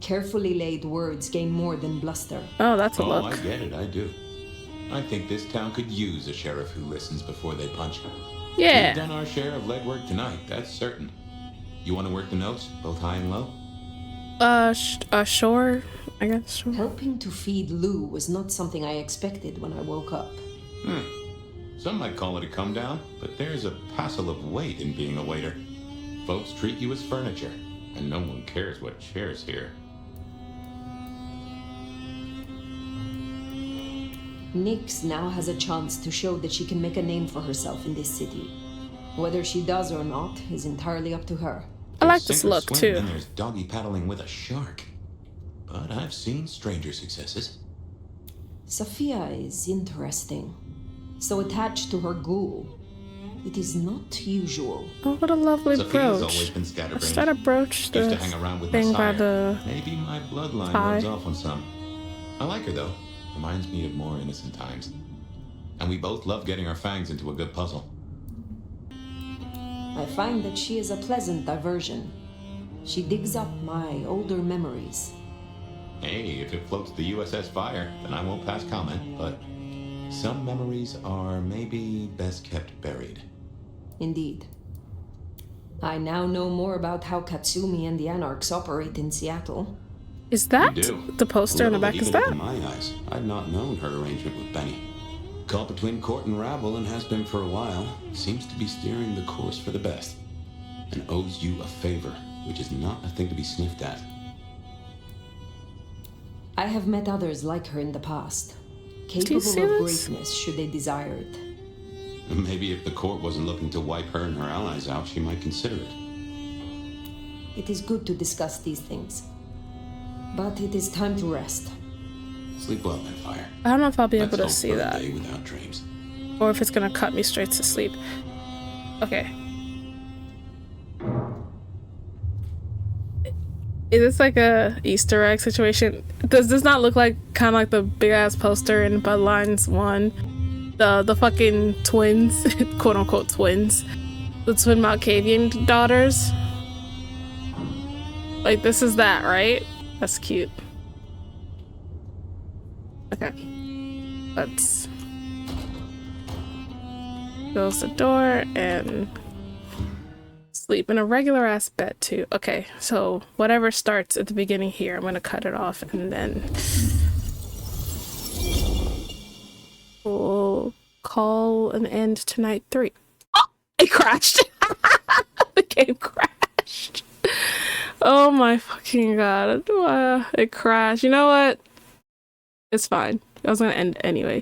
Carefully laid words gain more than bluster. Oh, that's a Oh, look. I get it, I do. I think this town could use a sheriff who listens before they punch. Yeah. We've done our share of legwork tonight, that's certain. You want to work the notes, both high and low? Sure. I guess sure. Helping to feed Lou was not something I expected when I woke up. Some might call it a come down, but there's a passel of weight in being a waiter. Folks treat you as furniture, and no one cares what shares here. Nyx now has a chance to show that she can make a name for herself in this city. Whether she does or not is entirely up to her. I like this look too. And there's doggy paddling with a shark. But I've seen stranger successes. Safia is interesting. So attached to her ghoul. It is not usual. Oh, what a lovely Safia's brooch. always been scatterbrained. Is that a brooch? Used to hang around with thing my by sire. the Maybe my bloodline tie. rubs off on some. I like her though. Reminds me of more innocent times. And we both love getting our fangs into a good puzzle. I find that she is a pleasant diversion. She digs up my older memories. Hey, if it floats the USS Fire, then I won't pass comment, but some memories are maybe best kept buried. Indeed. I now know more about how Katsumi and the Anarchs operate in Seattle. Is that You do. the poster in the back? Is Even that? in my eyes, I'd not known her arrangement with Benny. Caught between court and rabble and has been for a while. Seems to be steering the course for the best. And owes you a favor, which is not a thing to be sniffed at. I have met others like her in the past. Do you Capable see of this? greatness should they desire it. Maybe if the court wasn't looking to wipe her and her allies out, she might consider it. It is good to discuss these things. But it is time to rest. Sleep well then, Fire. I don't know if I'll be Let's able to hope see for a that, day without dreams. or if it's gonna cut me straight to sleep. Okay. Is this like a Easter egg situation? Does this not look like kind of like the big ass poster in Bloodlines 1? The fucking twins, quote unquote twins, the twin Malkavian daughters. Like this is that, right? That's cute. Okay, let's close the door and sleep in a regular ass bed too. Okay, so whatever starts at the beginning here, I'm gonna cut it off and then we'll call an end to night 3. Oh, it crashed. The game crashed. Oh my fucking god. It crashed. You know what? It's fine. I was gonna end anyway.